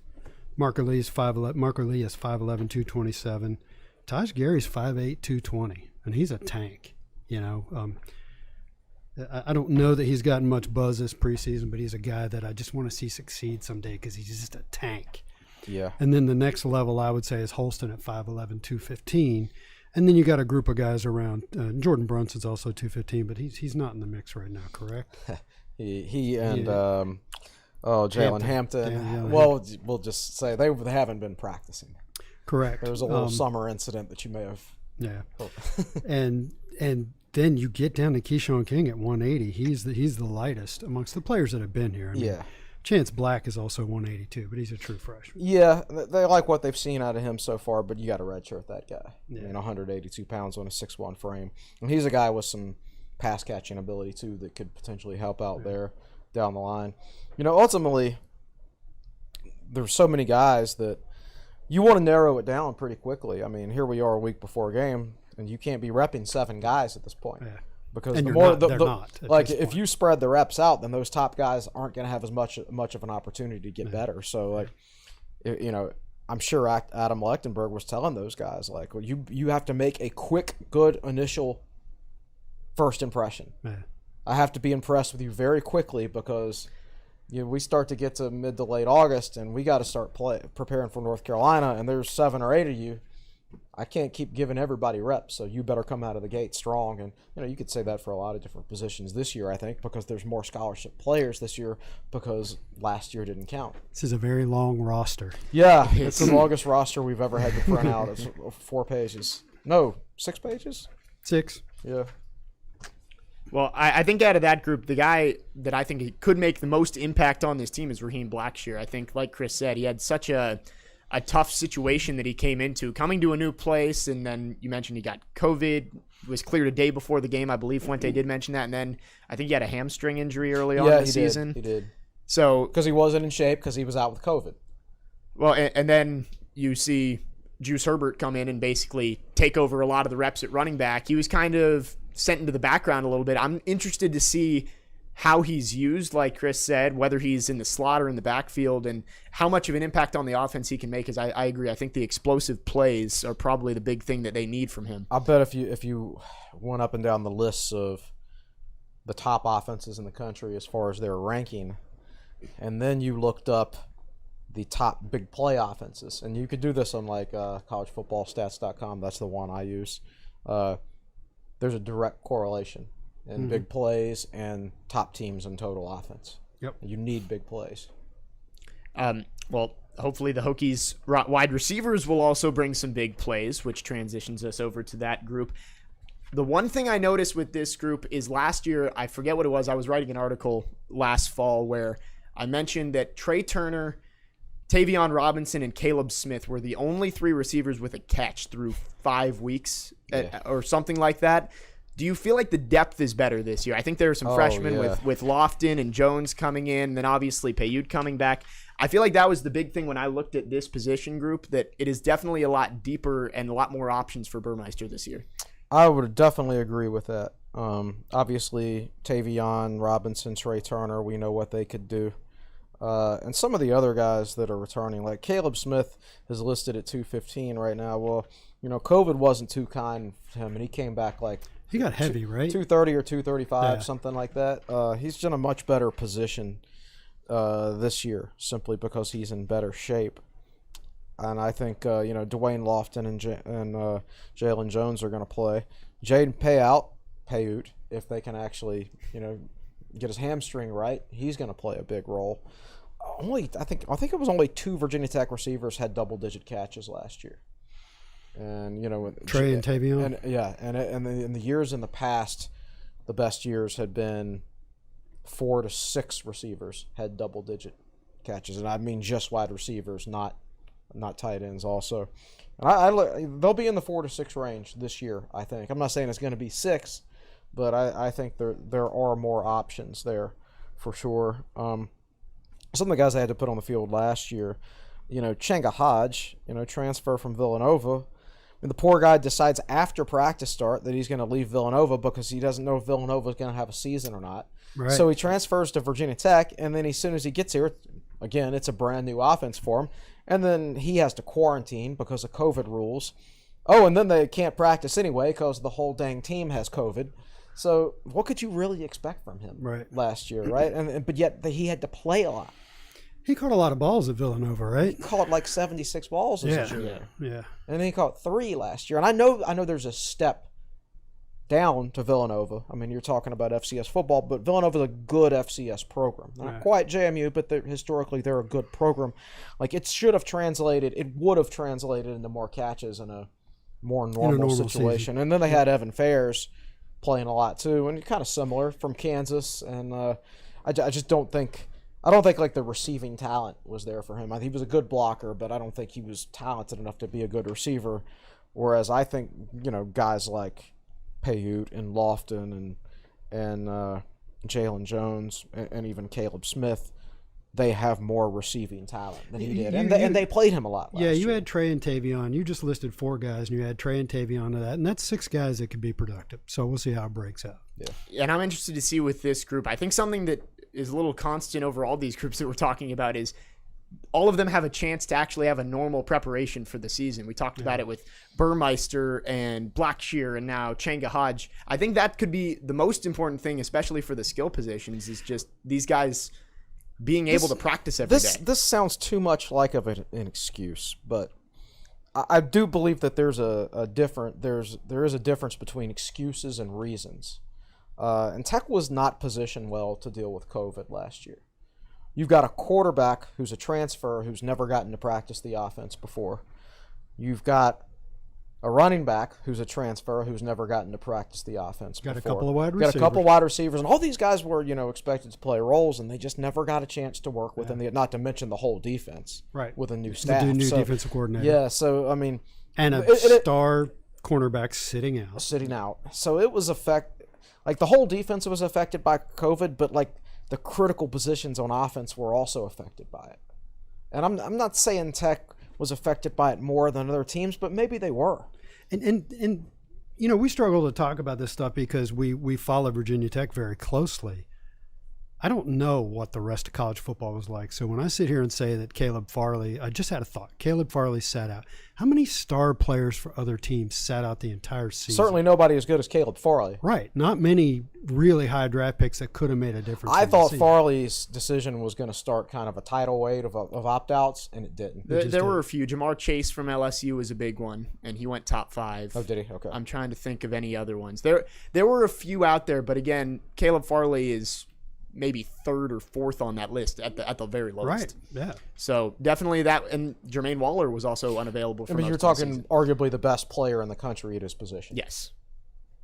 Marco Lee is 5'11", 227. Taj Gary's 5'8", 220, and he's a tank. I don't know that he's gotten much buzz this preseason, but he's a guy that I just want to see succeed someday because he's just a tank. Yeah. And then the next level I would say is Holston at 5'11", 215. And then you got a group of guys around. Jordan Brunson's also 215, but he's not in the mix right now, correct? he and Jalen Hampton. We'll just say they haven't been practicing. Correct. There was a little summer incident that you may have. Yeah. and then you get down to Keshawn King at 180. He's the lightest amongst the players that have been here. I mean, Chance Black is also 182, but he's a true freshman. Yeah, they like what they've seen out of him so far, but you got to redshirt that guy. Yeah. 182 pounds on a 6'1" frame. And he's a guy with some pass catching ability too that could potentially help out there down the line. Ultimately, there's so many guys that you want to narrow it down pretty quickly. I mean, here we are a week before a game, and you can't be repping 7 guys at this point. Yeah. Because and they're not. Like if you spread the reps out, then those top guys aren't going to have as much of an opportunity to get better. So, I'm sure Adam Lechtenberg was telling those guys, like, well, you have to make a quick, good initial first impression. Yeah. I have to be impressed with you very quickly because we start to get to mid to late August and we got to start preparing for North Carolina, and there's 7 or 8 of you I can't keep giving everybody reps, so you better come out of the gate strong. And, you could say that for a lot of different positions this year, I think, because there's more scholarship players this year because last year didn't count. This is a very long roster. Yeah, it's the longest roster we've ever had to print out. It's 4 pages. No, 6 pages? 6. Yeah. Well, I think out of that group, the guy that I think he could make the most impact on this team is Raheem Blackshear. I think, like Chris said, he had such a tough situation that he came into, coming to a new place, and then you mentioned he got COVID, was cleared a day before the game. I believe Fuente did mention that, and then I think he had a hamstring injury early on in the season. He did. So because he wasn't in shape because he was out with COVID. Well, and then you see Juice Herbert come in and basically take over a lot of the reps at running back. He was kind of sent into the background a little bit. I'm interested to see how he's used, like Chris said, whether he's in the slot or in the backfield, and how much of an impact on the offense he can make. Because I agree. I think the explosive plays are probably the big thing that they need from him. I bet if you went up and down the lists of the top offenses in the country as far as their ranking, and then you looked up the top big play offenses, and you could do this on like collegefootballstats.com. That's the one I use. There's a direct correlation in big plays and top teams in total offense. Yep. You need big plays. Well, hopefully the Hokies wide receivers will also bring some big plays, which transitions us over to that group. The one thing I noticed with this group is last year, I forget what it was, I was writing an article last fall where I mentioned that Trey Turner, Tavion Robinson, and Caleb Smith were the only 3 receivers with a catch through 5 weeks or something like that. Do you feel like the depth is better this year? I think there are some freshmen with Lofton and Jones coming in, and then obviously Payute coming back. I feel like that was the big thing when I looked at this position group, that it is definitely a lot deeper and a lot more options for Burmeister this year. I would definitely agree with that. Obviously, Tavion Robinson, Trey Turner, we know what they could do. And some of the other guys that are returning, like Caleb Smith is listed at 215 right now. Well, COVID wasn't too kind to him, and he came back like he got heavy, right? 230 or 235, something like that. He's in a much better position this year simply because he's in better shape. And I think, Dwayne Lofton and Jalen Jones are going to play. Jaden Payute, if they can actually, get his hamstring right, he's going to play a big role. I think it was only 2 Virginia Tech receivers had double-digit catches last year. And, Trey and Tavion. And in the years in the past, the best years had been 4 to 6 receivers had double-digit catches. And I mean just wide receivers, not tight ends also. And they'll be in the 4 to 6 range this year, I think. I'm not saying it's going to be 6, but I think there are more options there for sure. Some of the guys I had to put on the field last year, Chenga Hodge, transfer from Villanova. And the poor guy decides after practice start that he's going to leave Villanova because he doesn't know if Villanova is going to have a season or not. Right. So he transfers to Virginia Tech, and then as soon as he gets here, again, it's a brand new offense for him. And then he has to quarantine because of COVID rules. Oh, and then they can't practice anyway because the whole dang team has COVID. So what could you really expect from him last year, right? But yet he had to play a lot. He caught a lot of balls at Villanova, right? He caught like 76 balls this year. Yeah. And then he caught 3 last year. And I know there's a step down to Villanova. I mean, you're talking about FCS football, but Villanova's a good FCS program. Not quite JMU, but historically they're a good program. Like it would have translated into more catches in a more normal situation. Season. And then they had Evan Fairs playing a lot too, and kind of similar from Kansas. And I just don't think like the receiving talent was there for him. I think he was a good blocker, but I don't think he was talented enough to be a good receiver. Whereas I think guys like Payute and Lofton and Jalen Jones and even Caleb Smith, they have more receiving talent than he did, and they played him a lot. Last year. Had Trey and Tavion. You just listed 4 guys, and you had Trey and Tavion to that, and that's 6 guys that could be productive. So we'll see how it breaks out. Yeah, and I'm interested to see with this group. I think something that is a little constant over all these groups that we're talking about is all of them have a chance to actually have a normal preparation for the season. We talked about it with Burmeister and Blackshear and now Chenga Hodge. I think that could be the most important thing, especially for the skill positions, is just these guys being able to practice every day. This sounds too much like an excuse, but I do believe that there is a difference between excuses and reasons. And Tech was not positioned well to deal with COVID last year. You've got a quarterback who's a transfer who's never gotten to practice the offense before. You've got a running back who's a transfer who's never gotten to practice the offense before. Got a couple of wide receivers. Got a couple wide receivers, and all these guys were, expected to play roles, and they just never got a chance to work within not to mention the whole defense, right? With a new staff, the new defensive coordinator. Yeah, so I mean, and a star cornerback sitting out. So it was the whole defense was affected by COVID, but the critical positions on offense were also affected by it. And I'm not saying Tech was affected by it more than other teams, but maybe they were. And we struggle to talk about this stuff because we follow Virginia Tech very closely. I don't know what the rest of college football was like. So when I sit here and say that Caleb Farley, I just had a thought. Caleb Farley sat out. How many star players for other teams sat out the entire season? Certainly nobody as good as Caleb Farley. Right. Not many really high draft picks that could have made a difference. I thought Farley's decision was going to start kind of a tidal wave of opt-outs, and it didn't. There were a few. Jamar Chase from LSU was a big one, and he went top 5. Oh, did he? Okay. I'm trying to think of any other ones. There were a few out there, but again, Caleb Farley is maybe 3rd or 4th on that list at the very lowest. Right. Yeah. So definitely that, and Jermaine Waller was also unavailable. I mean, you're talking arguably the best player in the country at his position. Yes.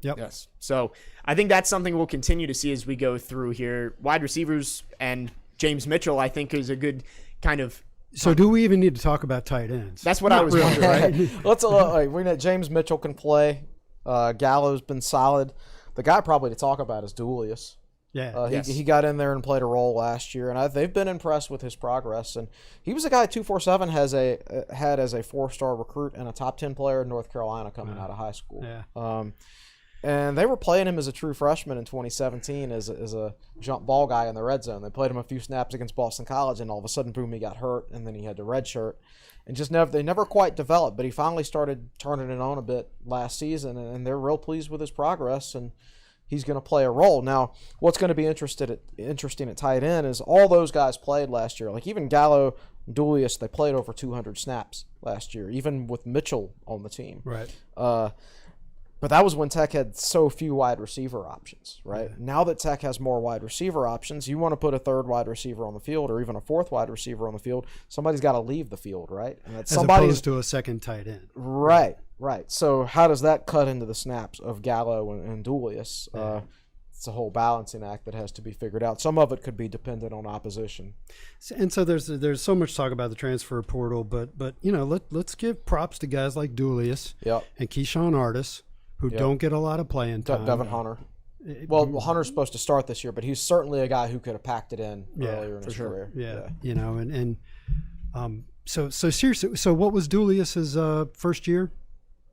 Yep. Yes. So I think that's something we'll continue to see as we go through here. Wide receivers and James Mitchell, I think, is a good kind of. So do we even need to talk about tight ends? That's what I was wondering. Right? Let's we know James Mitchell can play. Gallo's been solid. The guy probably to talk about is Duilius. Yeah, he got in there and played a role last year, and they've been impressed with his progress. And he was a guy 247 had as a 4-star recruit and a top 10 player in North Carolina coming out of high school. Yeah. And they were playing him as a true freshman in 2017 as a jump ball guy in the red zone. They played him a few snaps against Boston College, and all of a sudden, boom, he got hurt, and then he had to redshirt. And they never quite developed, but he finally started turning it on a bit last season, and they're real pleased with his progress, and he's going to play a role. Now, what's going to be interesting at tight end is all those guys played last year. Like even Gallo, Duilius, they played over 200 snaps last year, even with Mitchell on the team. Right. But that was when Tech had so few wide receiver options, right? Yeah. Now that Tech has more wide receiver options, you want to put a 3rd wide receiver on the field or even a 4th wide receiver on the field, somebody's got to leave the field, right? And that's opposed to a second tight end. Right. So how does that cut into the snaps of Gallo and Duilius? Yeah. It's a whole balancing act that has to be figured out. Some of it could be dependent on opposition. And so there's so much talk about the transfer portal, but let's give props to guys like Duilius and Keyshawn Artis, who don't get a lot of playing time. Devin Hunter. Well, Hunter's supposed to start this year, but he's certainly a guy who could have packed it in earlier in his career. Yeah. So seriously, so what was Duilius's first year?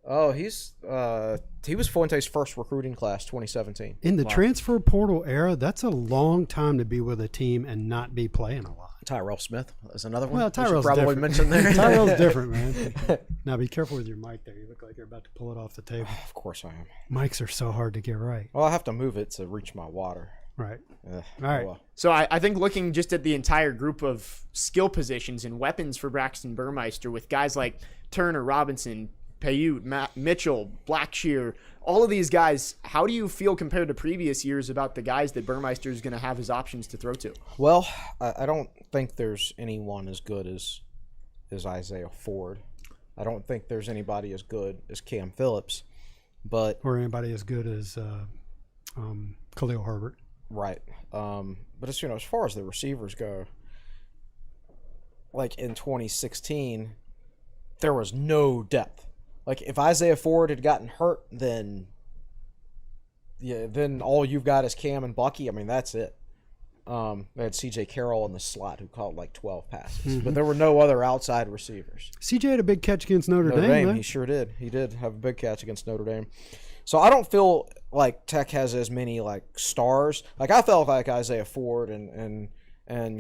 Oh, he was Fuente's first recruiting class, 2017. In the transfer portal era, that's a long time to be with a team and not be playing a lot. Tyrell Smith is another one. Well, Tyrell's probably mentioned there. Tyrell's different, man. Now be careful with your mic there. You look like you're about to pull it off the table. Of course I am. Mics are so hard to get right. Well, I have to move it to reach my water. Right. All right. Well. So I think looking just at the entire group of skill positions and weapons for Braxton Burmeister with guys like Turner, Robinson, Payute, Mitchell, Blackshear, all of these guys, how do you feel compared to previous years about the guys that Burmeister is going to have his options to throw to? Well, I don't think there's anyone as good as Isaiah Ford. I don't think there's anybody as good as Cam Phillips, or anybody as good as Khalil Herbert. Right. But it's, as far as the receivers go, like in 2016, there was no depth. Like if Isaiah Ford had gotten hurt, then all you've got is Cam and Bucky. I mean, that's it. They had C.J. Carroll in the slot who caught like 12 passes, but there were no other outside receivers. C.J. had a big catch against Notre Dame. He sure did. He did have a big catch against Notre Dame. So I don't feel like Tech has as many like stars. Like I felt like Isaiah Ford and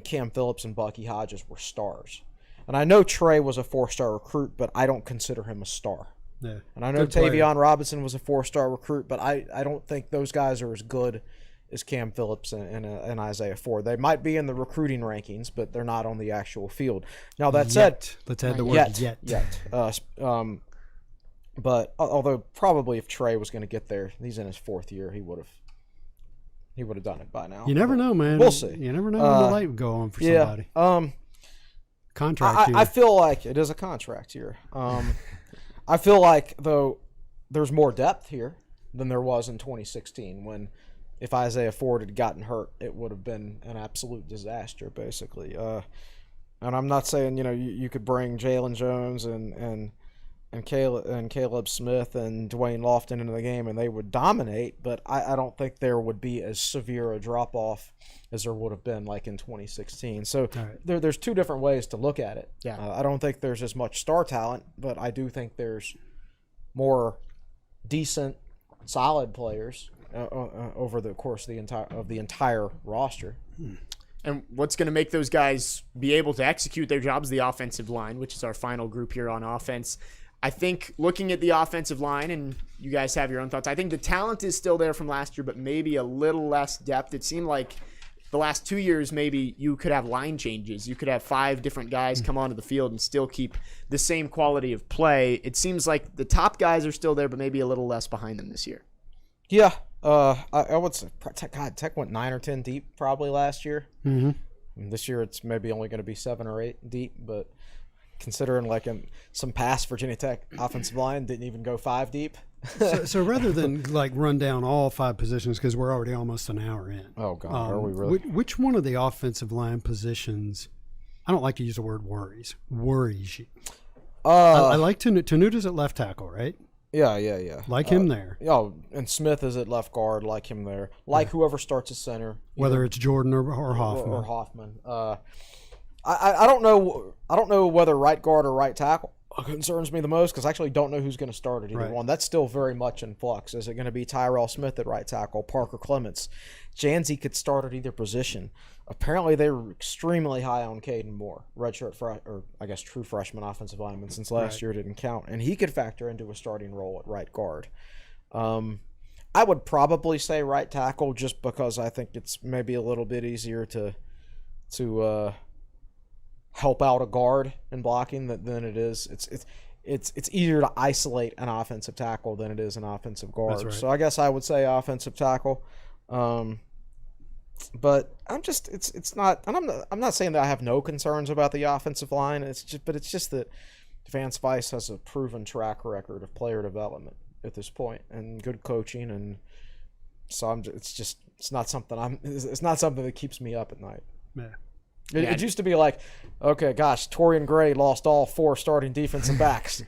Cam Phillips and Bucky Hodges were stars. And I know Trey was a 4-star recruit, but I don't consider him a star. Yeah. And I know Tavion Robinson was a 4-star recruit, but I don't think those guys are as good is Cam Phillips and Isaiah Ford. They might be in the recruiting rankings, but they're not on the actual field. Now, that said, let's add the word yet. But although probably if Trey was going to get there, he's in his 4th year, he would have done it by now. You never know, man. We'll see. You never know when the light would go on for somebody. Contract year. I feel like it is a contract year. I feel like, though, there's more depth here than there was in 2016 when if Isaiah Ford had gotten hurt, it would have been an absolute disaster, basically. And I'm not saying, you could bring Jalen Jones and Caleb Smith and Dwayne Lofton into the game and they would dominate, but I don't think there would be as severe a drop-off as there would have been like in 2016. So there's two different ways to look at it. Yeah. I don't think there's as much star talent, but I do think there's more decent, solid players over the course of the entire roster. And what's going to make those guys be able to execute their jobs? The offensive line, which is our final group here on offense. I think looking at the offensive line, and you guys have your own thoughts, I think the talent is still there from last year, but maybe a little less depth. It seemed like the last 2 years, maybe you could have line changes. You could have 5 different guys come onto the field and still keep the same quality of play. It seems like the top guys are still there, but maybe a little less behind them this year. Yeah. I would say, Tech went 9 or 10 deep probably last year. Mm-hmm. And this year it's maybe only going to be 7 or 8 deep, but considering like some past Virginia Tech offensive line didn't even go 5 deep. so rather than like run down all 5 positions, because we're already almost an hour in. Oh God, are we really? Which one of the offensive line positions? I don't like to use the word worries you. I like Tenuta's at left tackle, right? Yeah. Like him there. And Smith is at left guard. Like him there. Like whoever starts at center. Whether it's Jordan or Hoffman. Or Hoffman. I don't know. I don't know whether right guard or right tackle concerns me the most because I actually don't know who's going to start at either one. That's still very much in flux. Is it going to be Tyrell Smith at right tackle, Parker Clements? Janzi could start at either position. Apparently, they were extremely high on Caden Moore, true freshman offensive lineman since last year didn't count, and he could factor into a starting role at right guard. I would probably say right tackle just because I think it's maybe a little bit easier to help out a guard in blocking than it is. It's easier to isolate an offensive tackle than it is an offensive guard. That's right. So I guess I would say offensive tackle. But I'm not saying that I have no concerns about the offensive line. It's just that Vance Weiss has a proven track record of player development at this point and good coaching, and so it's not something that keeps me up at night. Yeah. It used to be like, okay, gosh, Torian Gray lost all 4 starting defensive backs.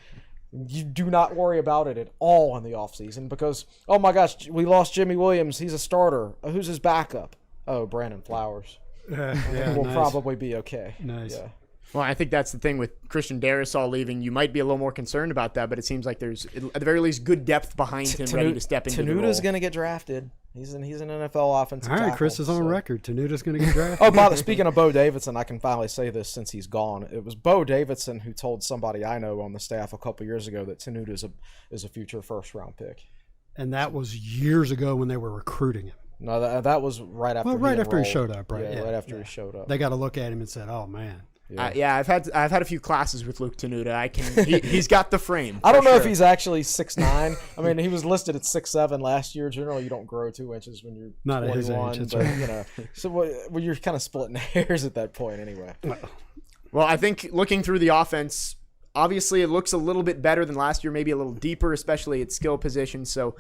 You do not worry about it at all in the offseason because, oh my gosh, we lost Jimmy Williams. He's a starter. Who's his backup? Oh, Brandon Flowers. We'll probably be okay. Nice. Yeah. Well, I think that's the thing with Christian Darrisaw leaving. You might be a little more concerned about that, but it seems like there's, at the very least, good depth behind him ready to step into the role. Tenuta's going to get drafted. He's an NFL offensive tackle. All right, Chris is on record. Tenuta's going to get drafted. Speaking of Bo Davidson, I can finally say this since he's gone. It was Bo Davidson who told somebody I know on the staff a couple years ago that Tenuta is a future first-round pick. And that was years ago when they were recruiting him. No, that was right after he showed up, right? Yeah, right after he showed up. They got to look at him and said, "Oh man." I've had a few classes with Luke Tenuta. He's got the frame. I don't know if he's actually 6'9". I mean, he was listed at 6'7" last year. Generally, you don't grow 2 inches when you're not 21, at his age. but so you're kind of splitting hairs at that point anyway. Well, I think looking through the offense, obviously it looks a little bit better than last year, maybe a little deeper, especially at skill position. So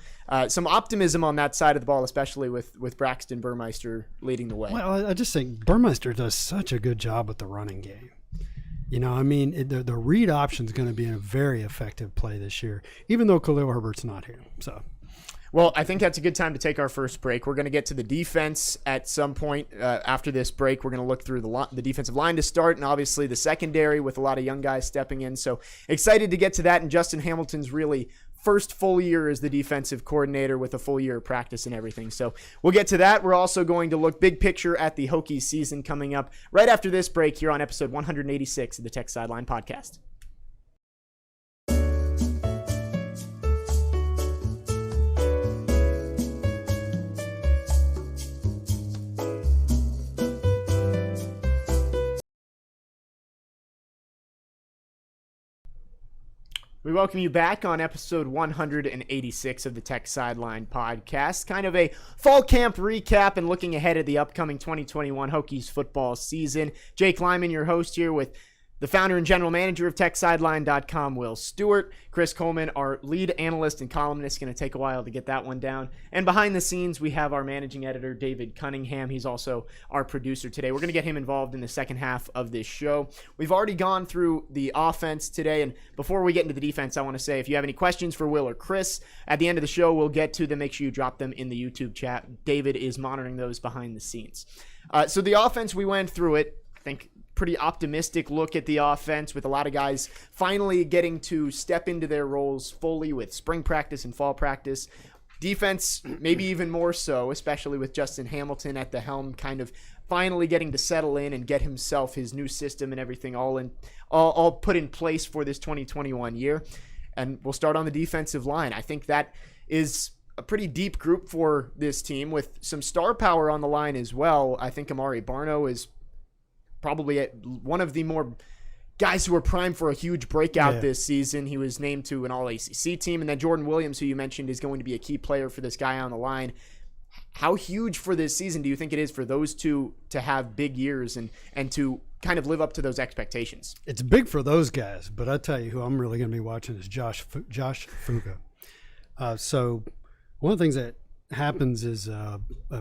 some optimism on that side of the ball, especially with Braxton Burmeister leading the way. Well, I just think Burmeister does such a good job with the running game. I mean, the read option is going to be a very effective play this year, even though Khalil Herbert's not here. So, well, I think that's a good time to take our first break. We're going to get to the defense at some point after this break. We're going to look through the defensive line to start, and obviously the secondary with a lot of young guys stepping in. So excited to get to that, and Justin Hamilton's really first full year as the defensive coordinator with a full year of practice and everything. So we'll get to that. We're also going to look big picture at the Hokies season coming up right after this break here on episode 186 of the Tech Sideline Podcast. We welcome you back on episode 186 of the Tech Sideline Podcast. Kind of a fall camp recap and looking ahead at the upcoming 2021 Hokies football season. Jake Lyman, your host here with the founder and general manager of TechSideline.com, Will Stewart. Chris Coleman, our lead analyst and columnist, going to take a while to get that one down. And behind the scenes, we have our managing editor, David Cunningham. He's also our producer today. We're going to get him involved in the second half of this show. We've already gone through the offense today, and before we get into the defense, I want to say if you have any questions for Will or Chris, at the end of the show, we'll get to them. Make sure you drop them in the YouTube chat. David is monitoring those behind the scenes. So the offense, we went through it. I think pretty optimistic look at the offense with a lot of guys finally getting to step into their roles fully with spring practice and fall practice. Defense, maybe even more so, especially with Justin Hamilton at the helm, kind of finally getting to settle in and get himself his new system and everything all put in place for this 2021 year. And we'll start on the defensive line. I think that is a pretty deep group for this team with some star power on the line as well. I think Amari Barno is probably one of the more guys who are primed for a huge breakout this season. He was named to an All-ACC team. And then Jordan Williams, who you mentioned, is going to be a key player for this guy on the line. How huge for this season do you think it is for those two to have big years and to kind of live up to those expectations? It's big for those guys, but I tell you who I'm really going to be watching is Josh Fuga. So one of the things that happens is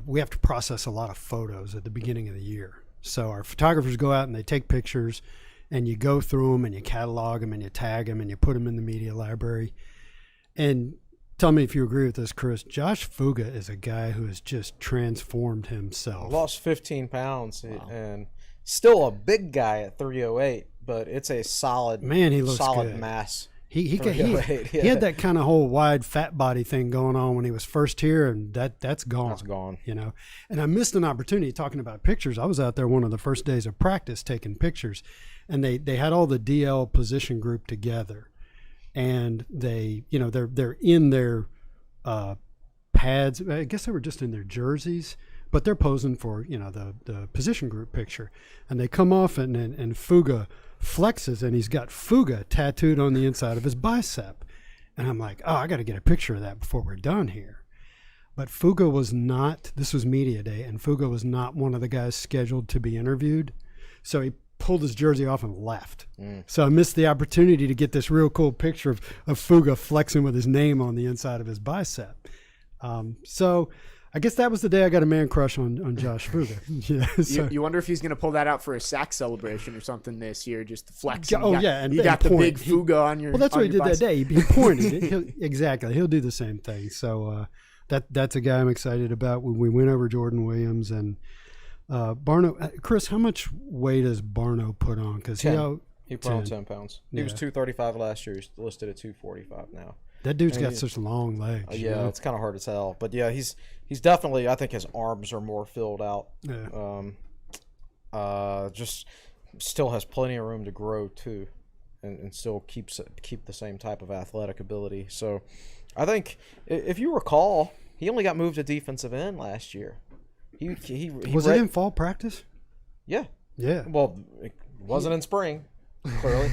we have to process a lot of photos at the beginning of the year. So our photographers go out and they take pictures, and you go through them and you catalog them and you tag them and you put them in the media library. And tell me if you agree with this, Chris. Josh Fuga is a guy who has just transformed himself. Lost 15 pounds and still a big guy at 308, but it's a solid he looks solid good. mass. He had that kind of whole wide fat body thing going on when he was first here, and that's gone. That's gone. You know, and I missed an opportunity talking about pictures. I was out there one of the first days of practice taking pictures, and they had all the DL position group together, and they're in their pads. I guess they were just in their jerseys, but they're posing for the position group picture, and they come off and Fuga flexes, and he's got Fuga tattooed on the inside of his bicep. And I'm like, I got to get a picture of that before we're done here. But Fuga was not, this was media day, and Fuga was not one of the guys scheduled to be interviewed. So he pulled his jersey off and left. So I missed the opportunity to get this real cool picture of Fuga flexing with his name on the inside of his bicep. So I guess that was the day I got a man crush on Josh Fuga. You wonder if he's going to pull that out for a sack celebration or something this year, just to flex. And you got the big Fuga on your. Well, that's what he did bicep. that day. He pointed. Exactly. He'll do the same thing. So that's a guy I'm excited about. We went over Jordan Williams and Barno. Chris, how much weight does Barno put on? Because he put on 10 pounds. He was 235 last year. He's listed at 245 now. That dude's got such long legs. It's kind of hard to tell. But, he's definitely – I think his arms are more filled out. Yeah. Just still has plenty of room to grow, too, and still keep the same type of athletic ability. So, I think, if you recall, he only got moved to defensive end last year. He was it in fall practice? Yeah. Yeah. Well, it wasn't in spring. Clearly.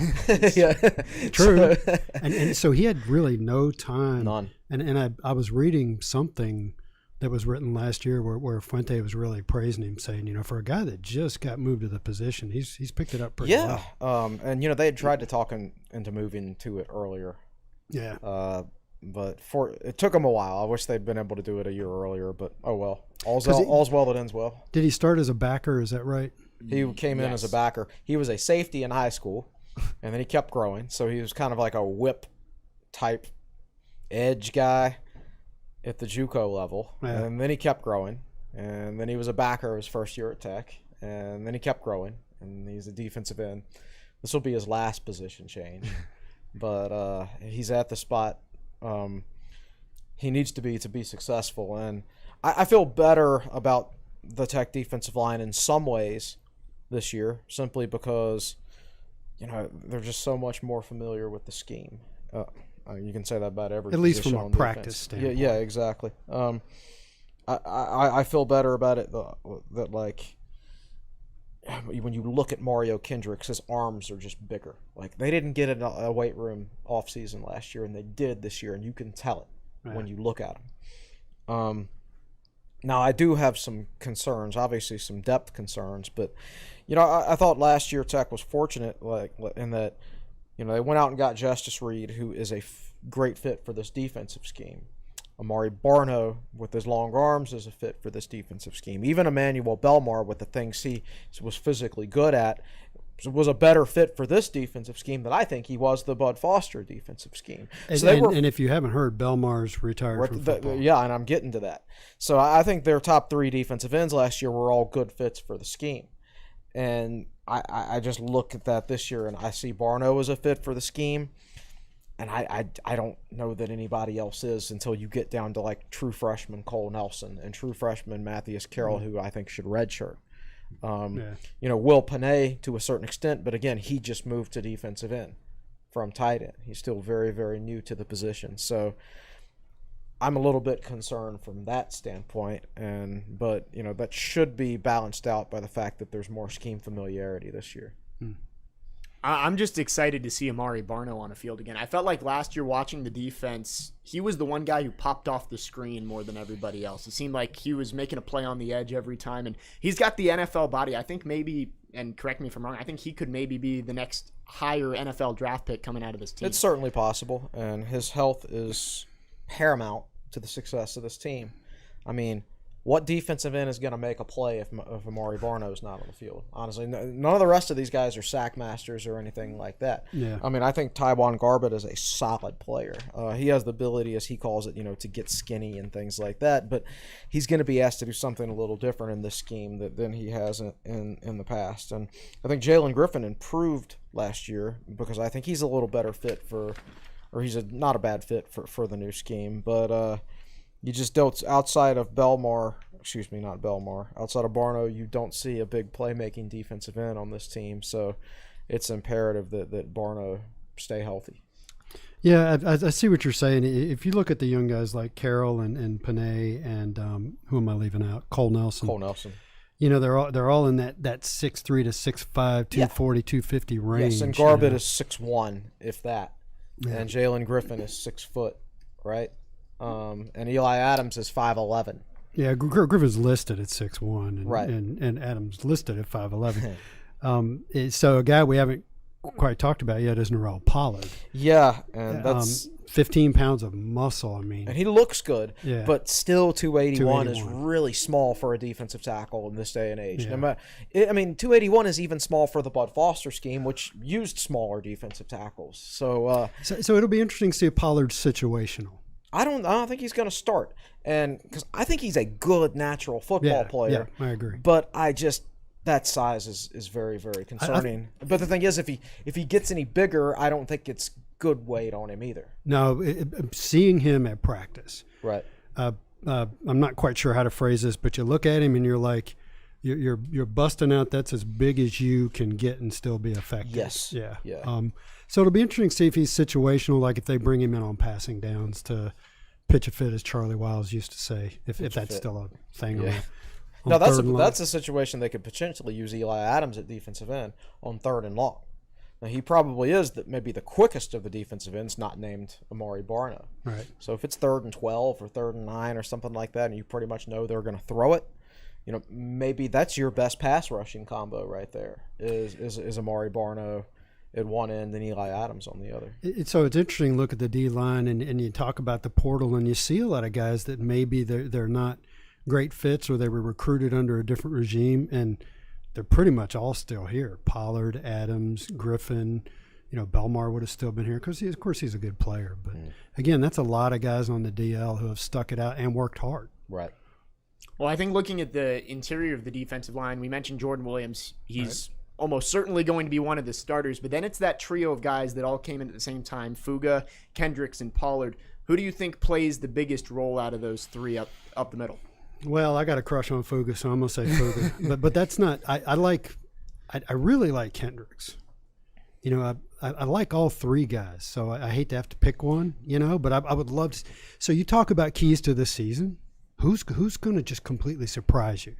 True. And so he had really no time. None. And I was reading something that was written last year where Fuente was really praising him, saying, for a guy that just got moved to the position, he's picked it up pretty well. And they had tried to talk him into moving to it earlier. Yeah. But it took him a while. I wish they'd been able to do it a year earlier, but oh well. All's well that ends well. Did he start as a backer? Is that right? He came in as a backer. He was a safety in high school, and then he kept growing. So he was kind of like a whip type edge guy at the JUCO level. Yeah. And then he kept growing. And then he was a backer his first year at Tech. And then he kept growing. And he's a defensive end. This will be his last position change. But he's at the spot he needs to be successful. And I feel better about the Tech defensive line in some ways this year, simply because they're just so much more familiar with the scheme. You can say that about every at least from a practice standpoint. Yeah, exactly. I feel better about it that when you look at Mario Kendricks, his arms are just bigger. Like, they didn't get in a weight room off season last year, and they did this year, and you can tell it when you look at them. Now, I do have some concerns, obviously some depth concerns, but, I thought last year Tech was fortunate in that, they went out and got Justice Reed, who is a great fit for this defensive scheme. Amari Barno, with his long arms, is a fit for this defensive scheme. Even Emmanuel Belmar, with the things he was physically good at, was a better fit for this defensive scheme than I think he was the Bud Foster defensive scheme. And if you haven't heard, Belmar's retired from football. Yeah, and I'm getting to that. So I think their top 3 defensive ends last year were all good fits for the scheme. And I just look at that this year, and I see Barno as a fit for the scheme. And I don't know that anybody else is until you get down to like true freshman Cole Nelson and true freshman Matthias Carroll, who I think should redshirt. Will Panay to a certain extent, but again, he just moved to defensive end from tight end. He's still very, very new to the position. So I'm a little bit concerned from that standpoint. But that should be balanced out by the fact that there's more scheme familiarity this year. I'm just excited to see Amari Barno on the field again. I felt like last year watching the defense, he was the one guy who popped off the screen more than everybody else. It seemed like he was making a play on the edge every time, and he's got the NFL body. I think maybe, and correct me if I'm wrong, I think he could maybe be the next higher NFL draft pick coming out of this team. It's certainly possible, and his health is paramount to the success of this team. I mean, what defensive end is going to make a play if Amari Barno is not on the field? Honestly, none of the rest of these guys are sack masters or anything like that. Yeah. I mean, I think Tywan Garbett is a solid player. He has the ability, as he calls it, to get skinny and things like that. But he's going to be asked to do something a little different in this scheme than he has in the past. And I think Jalen Griffin improved last year because I think he's a little better fit he's not a bad fit for the new scheme. But you just don't, outside of Barno, you don't see a big playmaking defensive end on this team. So it's imperative that Barno stay healthy. Yeah, I see what you're saying. If you look at the young guys like Carroll and Panay and who am I leaving out? Cole Nelson. They're all in that 6'3" to 6'5", 240, 250 range. Yes, and Garbett is 6'1", if that. Yeah. And Jalen Griffin is 6 foot, right? And Eli Adams is 5'11". Yeah, Griffin's listed at 6'1", right. and Adams listed at 5'11". So a guy we haven't quite talked about yet is Norrell Pollard. Yeah, and that's 15 pounds of muscle. I mean, and he looks good, yeah. But still 281 is really small for a defensive tackle in this day and age. Yeah. 281 is even small for the Bud Foster scheme, which used smaller defensive tackles. So it'll be interesting to see if Pollard's situational. I don't think he's going to start, and because I think he's a good natural football player. Yeah, I agree. But that size is very, very concerning. But the thing is, if he gets any bigger, I don't think it's good weight on him either. No, seeing him at practice, right? I'm not quite sure how to phrase this, but you look at him and you're like, you're busting out. That's as big as you can get and still be effective. Yes. Yeah. Yeah. So it'll be interesting to see if he's situational, like if they bring him in on passing downs to pitch a fit, as Charlie Wiles used to say, if that's still a thing. Yeah. On that's a situation they could potentially use Eli Adams at defensive end on 3rd and long. Now, he probably is maybe the quickest of the defensive ends, not named Amari Barno. Right. So if it's 3rd and 12 or 3rd and 9 or something like that, and you pretty much know they're going to throw it, maybe that's your best pass rushing combo right there is Amari Barno at one end and Eli Adams on the other. So it's interesting to look at the D-line and you talk about the portal and you see a lot of guys that maybe they're not great fits or they were recruited under a different regime and they're pretty much all still here. Pollard, Adams, Griffin, Belmar would have still been here because of course he's a good player. But again, that's a lot of guys on the DL who have stuck it out and worked hard. Right. Well, I think looking at the interior of the defensive line, we mentioned Jordan Williams. He's almost certainly going to be one of the starters, but then it's that trio of guys that all came in at the same time, Fuga, Kendricks, and Pollard. Who do you think plays the biggest role out of those three up the middle? Well, I got a crush on Fuga, so I'm going to say Fuga. but that's not – I really like Kendricks. I like all three guys, so I hate to have to pick one, but I would love to – so you talk about keys to this season. Who's going to just completely surprise you?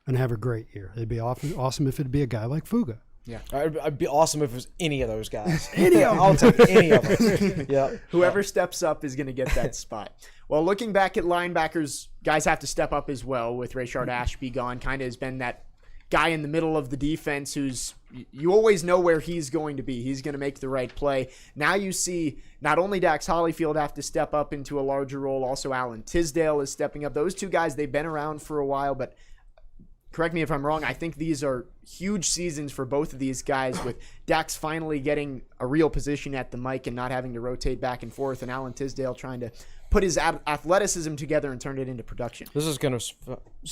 and have a great year. It'd be awesome if it'd be a guy like Fuga. Yeah. It'd be awesome if it was any of those guys. I'll take any of them. Yeah. Whoever steps up is going to get that spot. Well, looking back at linebackers, guys have to step up as well with Rayshard Ashby gone. Kind of has been that guy in the middle of the defense who's you always know where he's going to be. He's going to make the right play. Now you see not only Dax Hollifield have to step up into a larger role, also Alan Tisdale is stepping up. Those two guys, they've been around for a while, but correct me if I'm wrong, I think these are huge seasons for both of these guys, with Dax finally getting a real position at the mic and not having to rotate back and forth, and Alan Tisdale trying to put his athleticism together and turn it into production. This is going to...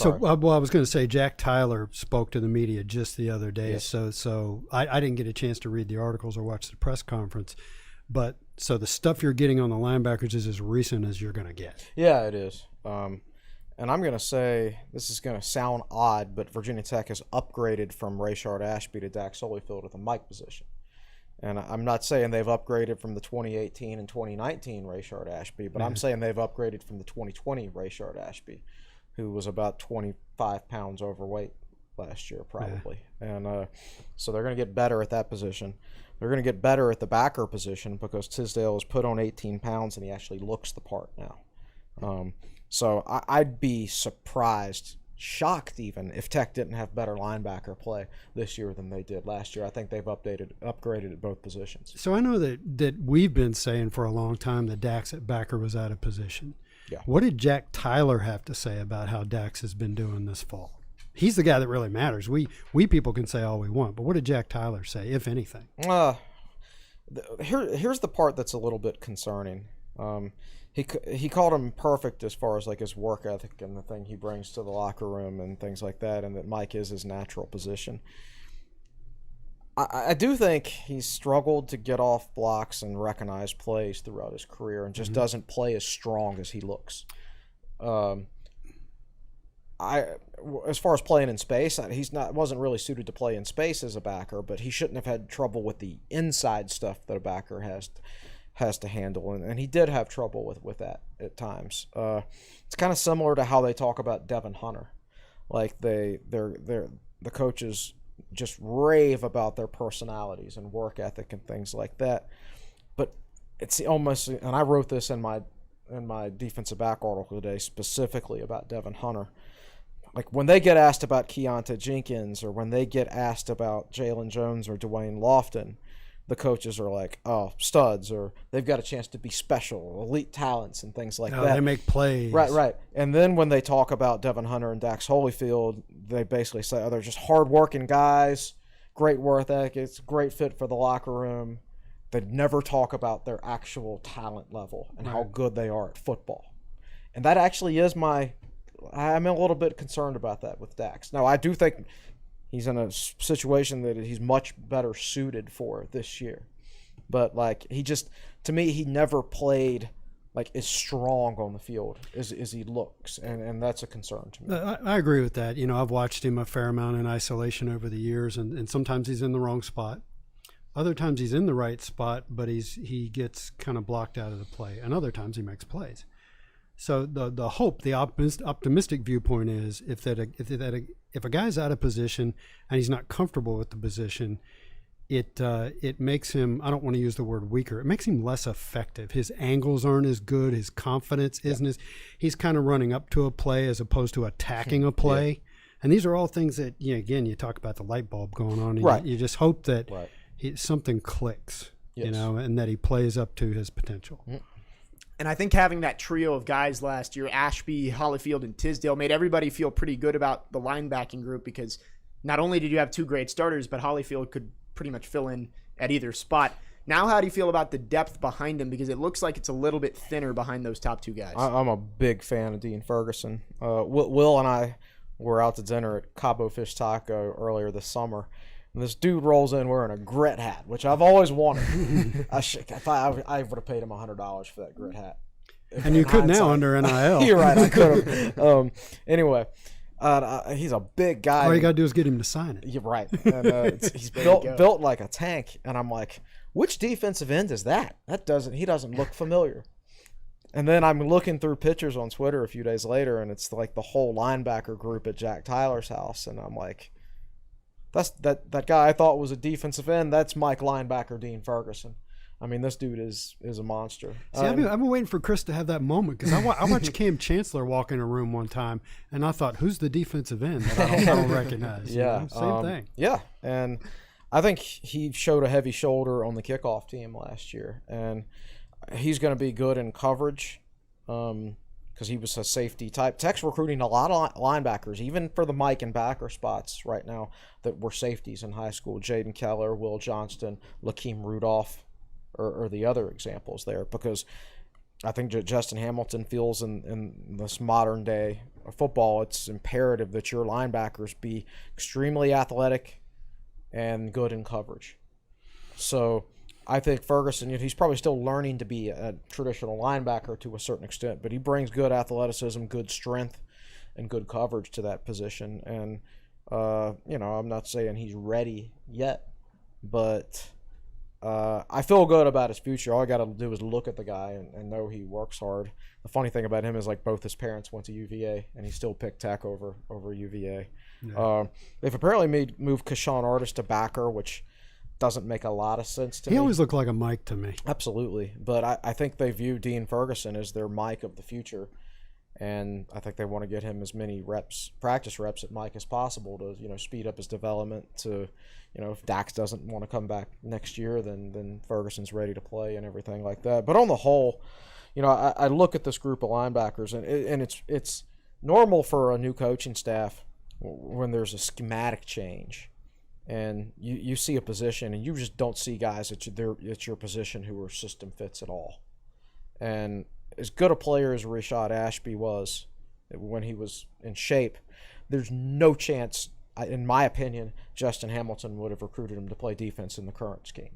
I was going to say Jack Tyler spoke to the media just the other day, Yes. so I didn't get a chance to read the articles or watch the press conference, but so the stuff you're getting on the linebackers is as recent as you're going to get. Yeah, it is. And I'm going to say, this is going to sound odd, but Virginia Tech has upgraded from Rayshard Ashby to Dax Holyfield at the Mike position. And I'm not saying they've upgraded from the 2018 and 2019 Rayshard Ashby, but I'm saying they've upgraded from the 2020 Rayshard Ashby, who was about 25 pounds overweight last year probably. And so they're going to get better at that position. They're going to get better at the backer position because Tisdale has put on 18 pounds and he actually looks the part now. So I'd be surprised, shocked even, if Tech didn't have better linebacker play this year than they did last year. I think they've upgraded at both positions. So I know that we've been saying for a long time that Dax at backer was out of position. Yeah. What did Jack Tyler have to say about how Dax has been doing this fall? He's the guy that really matters. We people can say all we want, but what did Jack Tyler say, if anything? Here's the part that's a little bit concerning. He called him perfect as far as like his work ethic and the thing he brings to the locker room and things like that, and that Mike is his natural position. I do think he's struggled to get off blocks and recognize plays throughout his career, and just doesn't play as strong as he looks. As far as playing in space, wasn't really suited to play in space as a backer, but he shouldn't have had trouble with the inside stuff that a backer has to handle, and he did have trouble with that at times. It's kind of similar to how they talk about Devin Hunter, like the coaches just rave about their personalities and work ethic and things like that. But it's almost, and I wrote this in my defensive back article today specifically about Devin Hunter. Like when they get asked about Keontae Jenkins or when they get asked about Jalen Jones or Dwayne Lofton, the coaches are like, oh, studs, or they've got a chance to be special, elite talents and things like that. They make plays. Right. And then when they talk about Devin Hunter and Dax Holyfield, they basically say, oh, they're just hardworking guys, great work ethic, great fit for the locker room. They never talk about their actual talent level and how good they are at football. And that actually is I'm a little bit concerned about that with Dax. Now, I do think he's in a situation that he's much better suited for this year. But, like, to me, he never played, like, as strong on the field as he looks. And that's a concern to me. I agree with that. You know, I've watched him a fair amount in isolation over the years, and sometimes he's in the wrong spot. Other times he's in the right spot, but he gets kind of blocked out of the play. And other times he makes plays. So the hope, the optimistic viewpoint is if a guy's out of position and he's not comfortable with the position, it makes him, I don't want to use the word weaker, it makes him less effective. His angles aren't as good, his confidence isn't as, he's kind of running up to a play as opposed to attacking a play. Yeah. And these are all things that, again, you talk about the light bulb going on. And you just hope that something clicks, and that he plays up to his potential. Mm-hmm. And I think having that trio of guys last year, Ashby, Hollifield, and Tisdale, made everybody feel pretty good about the linebacking group because not only did you have two great starters, but Hollifield could pretty much fill in at either spot. Now, how do you feel about the depth behind him? Because it looks like it's a little bit thinner behind those top two guys. I'm a big fan of Dean Ferguson. Will and I were out to dinner at Cabo Fish Taco earlier this summer. And this dude rolls in wearing a grit hat, which I've always wanted. I would have paid him $100 for that grit hat. And you could now under NIL. You're right, I could have. Anyway, he's a big guy. All you got to do is get him to sign it. You're right. And, he's built like a tank. And I'm like, which defensive end is that? He doesn't look familiar. And then I'm looking through pictures on Twitter a few days later, and it's like the whole linebacker group at Jack Tyler's house, and I'm like, that guy I thought was a defensive end. That's Mike linebacker Dean Ferguson. I mean, this dude is a monster. See, I've been waiting for Chris to have that moment because I watched Cam Chancellor walk in a room one time, and I thought, who's the defensive end that I don't recognize? Yeah, same thing. Yeah, and I think he showed a heavy shoulder on the kickoff team last year, and he's going to be good in coverage because he was a safety type. Tech's recruiting a lot of linebackers, even for the Mike and backer spots right now that were safeties in high school. Jaden Keller, Will Johnston, Lakeem Rudolph. Or the other examples there, because I think Justin Hamilton feels in this modern day of football, it's imperative that your linebackers be extremely athletic and good in coverage. So I think Ferguson, he's probably still learning to be a traditional linebacker to a certain extent, but he brings good athleticism, good strength, and good coverage to that position. And, I'm not saying he's ready yet, but I feel good about his future. All I got to do is look at the guy and know he works hard. The funny thing about him is, like, both his parents went to UVA, and he still picked Tech over UVA. Yeah. They've apparently moved Kashawn Artis to backer, which doesn't make a lot of sense to me. He always looked like a Mike to me. Absolutely. But I think they view Dean Ferguson as their Mike of the future, and I think they want to get him as many practice reps at Mike as possible to, speed up his development to – if Dax doesn't want to come back next year, then Ferguson's ready to play and everything like that. But on the whole, I look at this group of linebackers, and it's normal for a new coaching staff when there's a schematic change, and you see a position, and you just don't see guys at your position who are system fits at all. And as good a player as Rashad Ashby was when he was in shape, there's no chance, in my opinion, Justin Hamilton would have recruited him to play defense in the current scheme.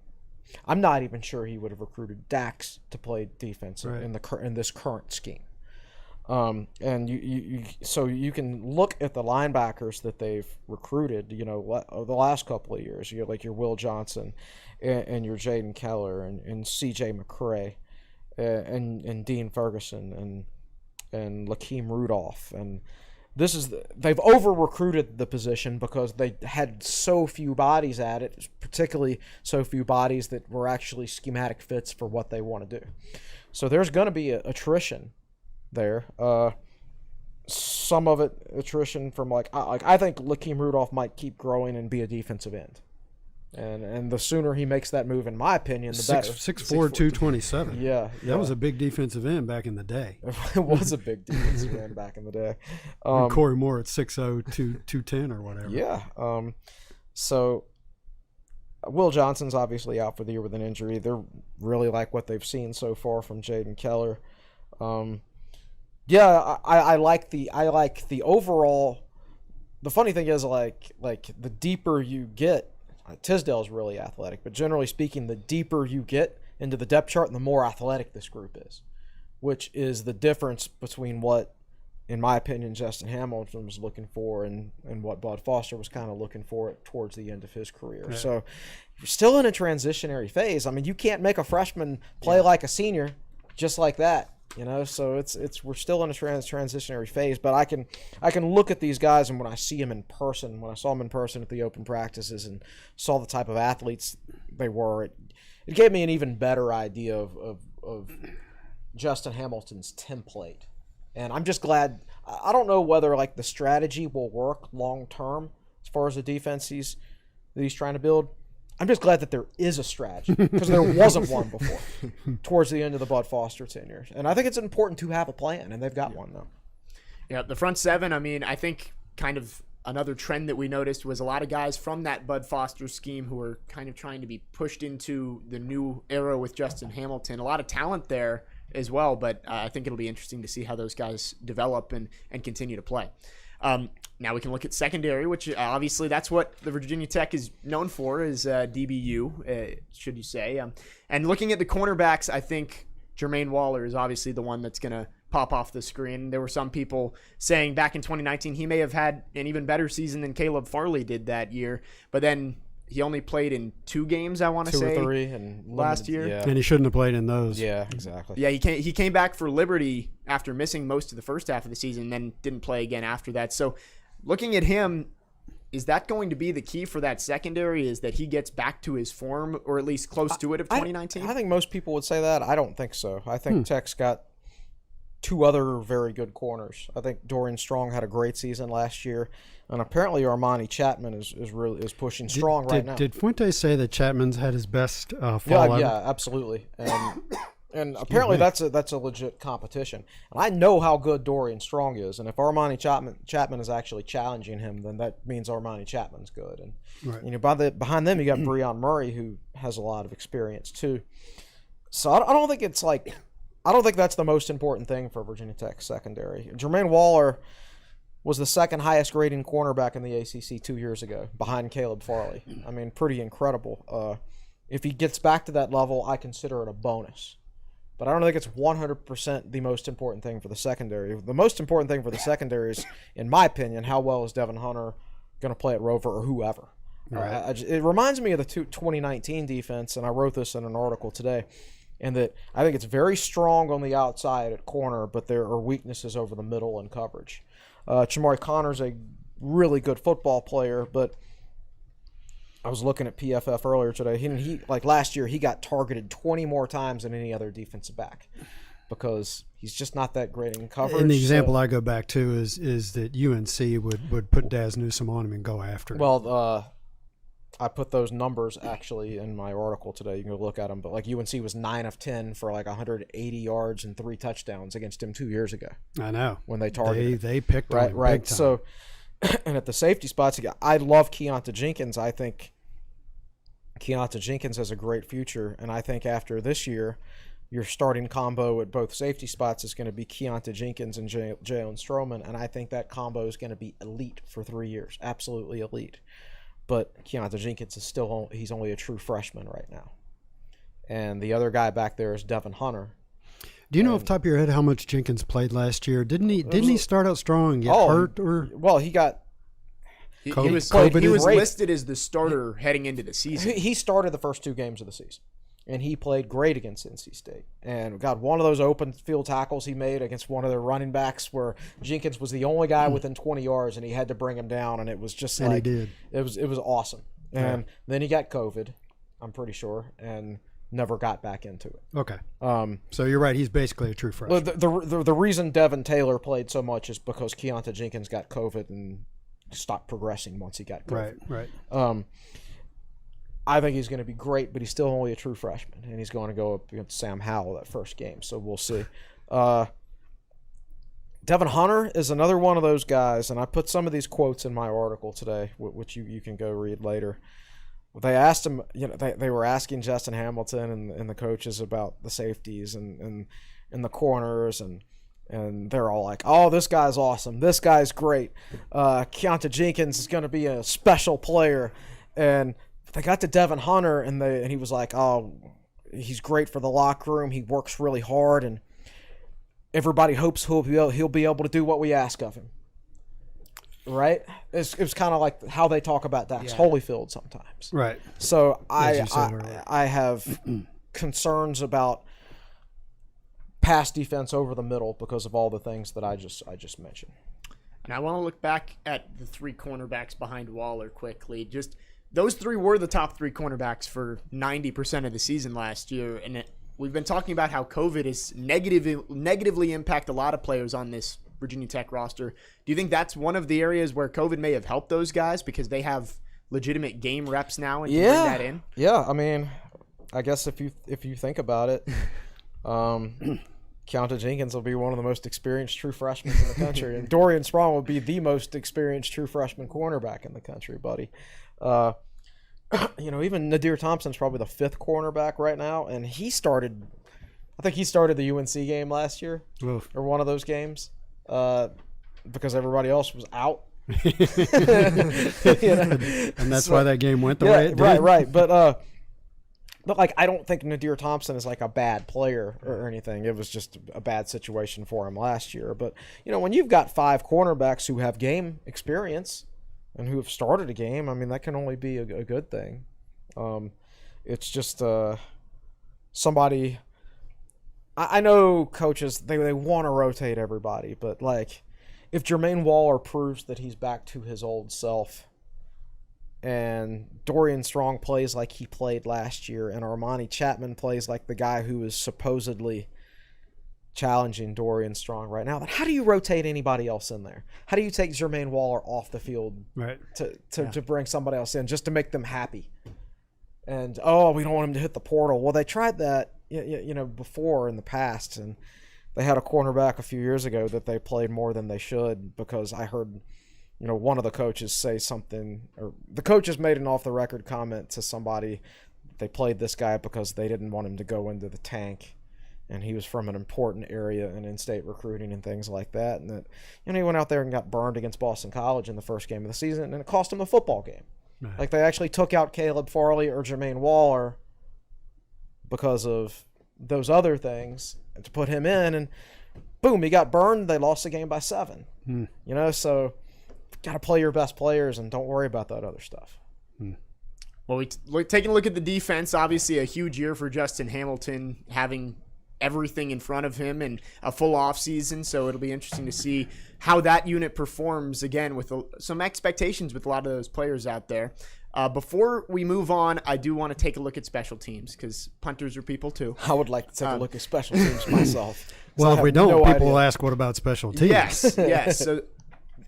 I'm not even sure he would have recruited Dax to play defense in this current scheme. And so you can look at the linebackers that they've recruited, the last couple of years. You're like your Will Johnson and your Jaden Keller and C.J. McCray and Dean Ferguson and Lakeem Rudolph, and they've over-recruited the position because they had so few bodies at it, particularly so few bodies that were actually schematic fits for what they want to do. So there's going to be attrition there. Some of it attrition from I think Lakeem Rudolph might keep growing and be a defensive end. And the sooner he makes that move, in my opinion, the better. 6'4", 227. Yeah. That was a big defensive end back in the day. It was a big defensive end back in the day. And Corey Moore at 6'0", 210 or whatever. Yeah. So Will Johnson's obviously out for the year with an injury. They're really like what they've seen so far from Jaden Keller. I like the overall. The funny thing is, like the deeper you get, Tisdale's really athletic, but generally speaking, the deeper you get into the depth chart, the more athletic this group is, which is the difference between what, in my opinion, Justin Hamilton was looking for and what Bud Foster was kind of looking for towards the end of his career. Yeah. So you're still in a transitionary phase. I mean, you can't make a freshman play like a senior just like that. So we're still in a transitionary phase, but I can look at these guys, and when I see them in person, when I saw them in person at the open practices and saw the type of athletes they were, it gave me an even better idea of Justin Hamilton's template. And I'm just glad. I don't know whether the strategy will work long term as far as the defense he's trying to build. I'm just glad that there is a strategy, because there wasn't one before towards the end of the Bud Foster tenure. And I think it's important to have a plan, and they've got one now. Yeah, the front seven, I think kind of another trend that we noticed was a lot of guys from that Bud Foster scheme who were kind of trying to be pushed into the new era with Justin Hamilton. A lot of talent there as well, but I think it'll be interesting to see how those guys develop and continue to play. Now we can look at secondary, which obviously that's what the Virginia Tech is known for, is DBU, should you say. And looking at the cornerbacks, I think Jermaine Waller is obviously the one that's going to pop off the screen. There were some people saying back in 2019 he may have had an even better season than Caleb Farley did that year, but then he only played in 2 games, I want to 2 say. or 3 and last year. Yeah. And he shouldn't have played in those. Yeah, exactly. Yeah, he came back for Liberty after missing most of the first half of the season, and then didn't play again after that. So looking at him, is that going to be the key for that secondary, is that he gets back to his form, or at least close to it, of 2019? I think most people would say that. I don't think so. I think Tech's got 2 other very good corners. I think Dorian Strong had a great season last year, and apparently Armani Chapman is pushing strong right now. Did Fuente say that Chapman's had his best fall? Yeah, absolutely. And apparently that's a legit competition. And I know how good Dorian Strong is, and if Armani Chapman is actually challenging him, then that means Armani Chapman's good. And Right. behind them you got Breon Murray, who has a lot of experience too. So I don't think it's like. I don't think that's the most important thing for Virginia Tech secondary. Jermaine Waller was the 2nd highest grading cornerback in the ACC 2 years ago, behind Caleb Farley. I mean, pretty incredible. If he gets back to that level, I consider it a bonus. But I don't think it's 100% the most important thing for the secondary. The most important thing for the secondary is, in my opinion, how well is Devin Hunter going to play at Rover or whoever. Right. It reminds me of the 2019 defense, and I wrote this in an article today. And that I think it's very strong on the outside at corner, but there are weaknesses over the middle and coverage. Chamari Connor's a really good football player, but I was looking at PFF earlier today. He like last year, he got targeted 20 more times than any other defensive back because he's just not that great in coverage. And the example I go back to is that UNC would put Daz Newsome on him and go after him. Well, I put those numbers actually in my article today. You can go look at them. But like UNC was 9 of 10 for like 180 yards and 3 touchdowns against him 2 years ago. I know when they targeted. They picked on him right. big time. So, and at the safety spots, I love Keontae Jenkins. I think Keontae Jenkins has a great future, and I think after this year, your starting combo at both safety spots is going to be Keontae Jenkins and Jalen Stroman, and I think that combo is going to be elite for 3 years, absolutely elite. But Keontae Jenkins is he's only a true freshman right now. And the other guy back there is Devin Hunter. Do you know off the top of your head how much Jenkins played last year? Didn't he start out strong and get hurt? Well, he got he was listed as the starter heading into the season. He started the first 2 games of the season. And he played great against NC State. And got one of those open field tackles he made against one of their running backs where Jenkins was the only guy within 20 yards, and he had to bring him down, and it was just he did. It was awesome. And then he got COVID, I'm pretty sure, and never got back into it. Okay. So you're right. He's basically a true freshman. The reason Devin Taylor played so much is because Keontae Jenkins got COVID and stopped progressing once he got COVID. Right. I think he's going to be great, but he's still only a true freshman, and he's going to go up against Sam Howell that first game, so we'll see. Devin Hunter is another one of those guys, and I put some of these quotes in my article today, which you can go read later. They asked him, they were asking Justin Hamilton and the coaches about the safeties and the corners, and they're all like, "Oh, this guy's awesome. This guy's great. Keontae Jenkins is going to be a special player," and they got to Devin Hunter, and he was like, "Oh, he's great for the locker room. He works really hard, and everybody hopes he'll be able to do what we ask of him." Right? It was kind of like how they talk about Dax Holyfield sometimes. Right. So I have concerns about pass defense over the middle because of all the things that I just mentioned. And I want to look back at the 3 cornerbacks behind Waller quickly. Just those 3 were the top 3 cornerbacks for 90% of the season last year, and we've been talking about how COVID has negatively impacted a lot of players on this Virginia Tech roster. Do you think that's one of the areas where COVID may have helped those guys because they have legitimate game reps now and can bring that in? Yeah, I mean, I guess if you think about it, Keontae Jenkins will be one of the most experienced true freshmen in the country, and Dorian Strong will be the most experienced true freshman cornerback in the country, buddy. Even Nadir Thompson's probably the 5th cornerback right now, and I think he started the UNC game last year, or one of those games, because everybody else was out. And that's why that game went the way it did. Right. But like, I don't think Nadir Thompson is like a bad player or anything. It was just a bad situation for him last year. But when you've got 5 cornerbacks who have game experience, and who have started a game, I mean, that can only be a good thing. It's just somebody. I know coaches, they want to rotate everybody, but like if Jermaine Waller proves that he's back to his old self, and Dorian Strong plays like he played last year, and Armani Chapman plays like the guy who is supposedly challenging Dorian Strong right now, then how do you rotate anybody else in there? How do you take Jermaine Waller off the field to bring somebody else in just to make them happy? And, we don't want him to hit the portal. Well, they tried that before in the past, and they had a cornerback a few years ago that they played more than they should because I heard one of the coaches say something, or the coaches made an off-the-record comment to somebody. They played this guy because they didn't want him to go into the tank, and he was from an important area in in-state recruiting and things like that. And that, he went out there and got burned against Boston College in the first game of the season, and it cost him the football game. Right. Like, they actually took out Caleb Farley or Jermaine Waller because of those other things to put him in, and boom, he got burned. They lost the game by 7. So got to play your best players and don't worry about that other stuff. Well, taking a look at the defense, obviously a huge year for Justin Hamilton, having everything in front of him and a full offseason, so it'll be interesting to see how that unit performs, again, with some expectations with a lot of those players out there. Before we move on, I do want to take a look at special teams because punters are people too. I would like to take a look at special teams myself. Well, if we don't, people will ask, what about special teams? Yes. So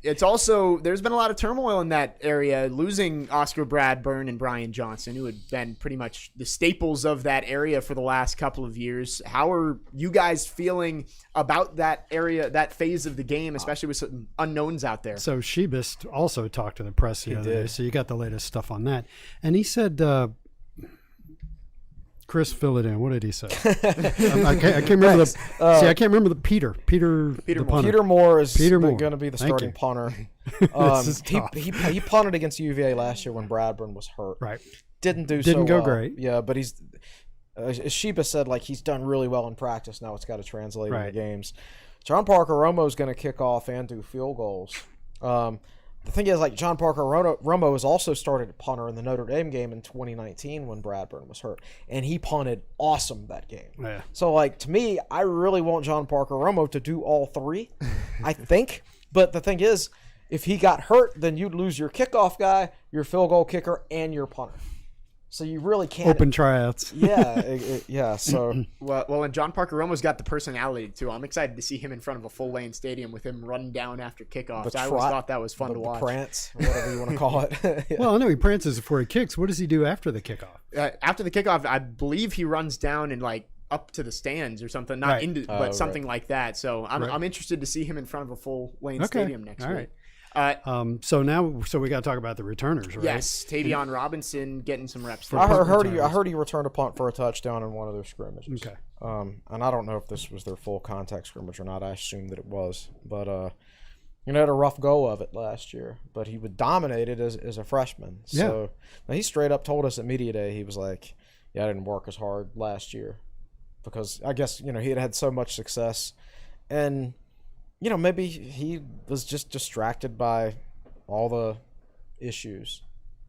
it's also, there's been a lot of turmoil in that area, losing Oscar Bradburn and Brian Johnson, who had been pretty much the staples of that area for the last couple of years. How are you guys feeling about that area, that phase of the game, especially with some unknowns out there? So Shebist also talked to the press the other day, so you got the latest stuff on that. And he said, Chris, fill it in. What did he say? I can't remember I can't remember the Peter the punter. Peter Moore is going to be the starting punter. He punted against UVA last year when Bradburn was hurt. Right. Didn't go great. Yeah, but he's as Sheba said, like, he's done really well in practice. Now it's got to translate into games. John Parker Romo is going to kick off and do field goals. The thing is, like, John Parker Romo has also started at punter in the Notre Dame game in 2019 when Bradburn was hurt, and he punted awesome that game. Yeah. So, like, to me, I really want John Parker Romo to do all three, I think. But the thing is, if he got hurt, then you'd lose your kickoff guy, your field goal kicker, and your punter. So you really can't open tryouts. Yeah. So well, and John Parker Romo's got the personality too. I'm excited to see him in front of a full lane stadium with him running down after kickoffs. I always thought that was fun to watch. Prance, or whatever you want to call it. Yeah. Well, I know he prances before he kicks. What does he do after the kickoff? After the kickoff, I believe he runs down and like up to the stands or something, not into, but something like that. So I'm interested to see him in front of a full lane stadium next week. Right. So we got to talk about the returners, right? Yes, Tavion Robinson getting some reps. I heard he returned a punt for a touchdown in one of their scrimmages. Okay. And I don't know if this was their full contact scrimmage or not. I assume that it was, but had a rough go of it last year. But he would dominate it as a freshman. So now he straight up told us at media day, he was like, "Yeah, I didn't work as hard last year because I guess he had so much success and." Maybe he was just distracted by all the issues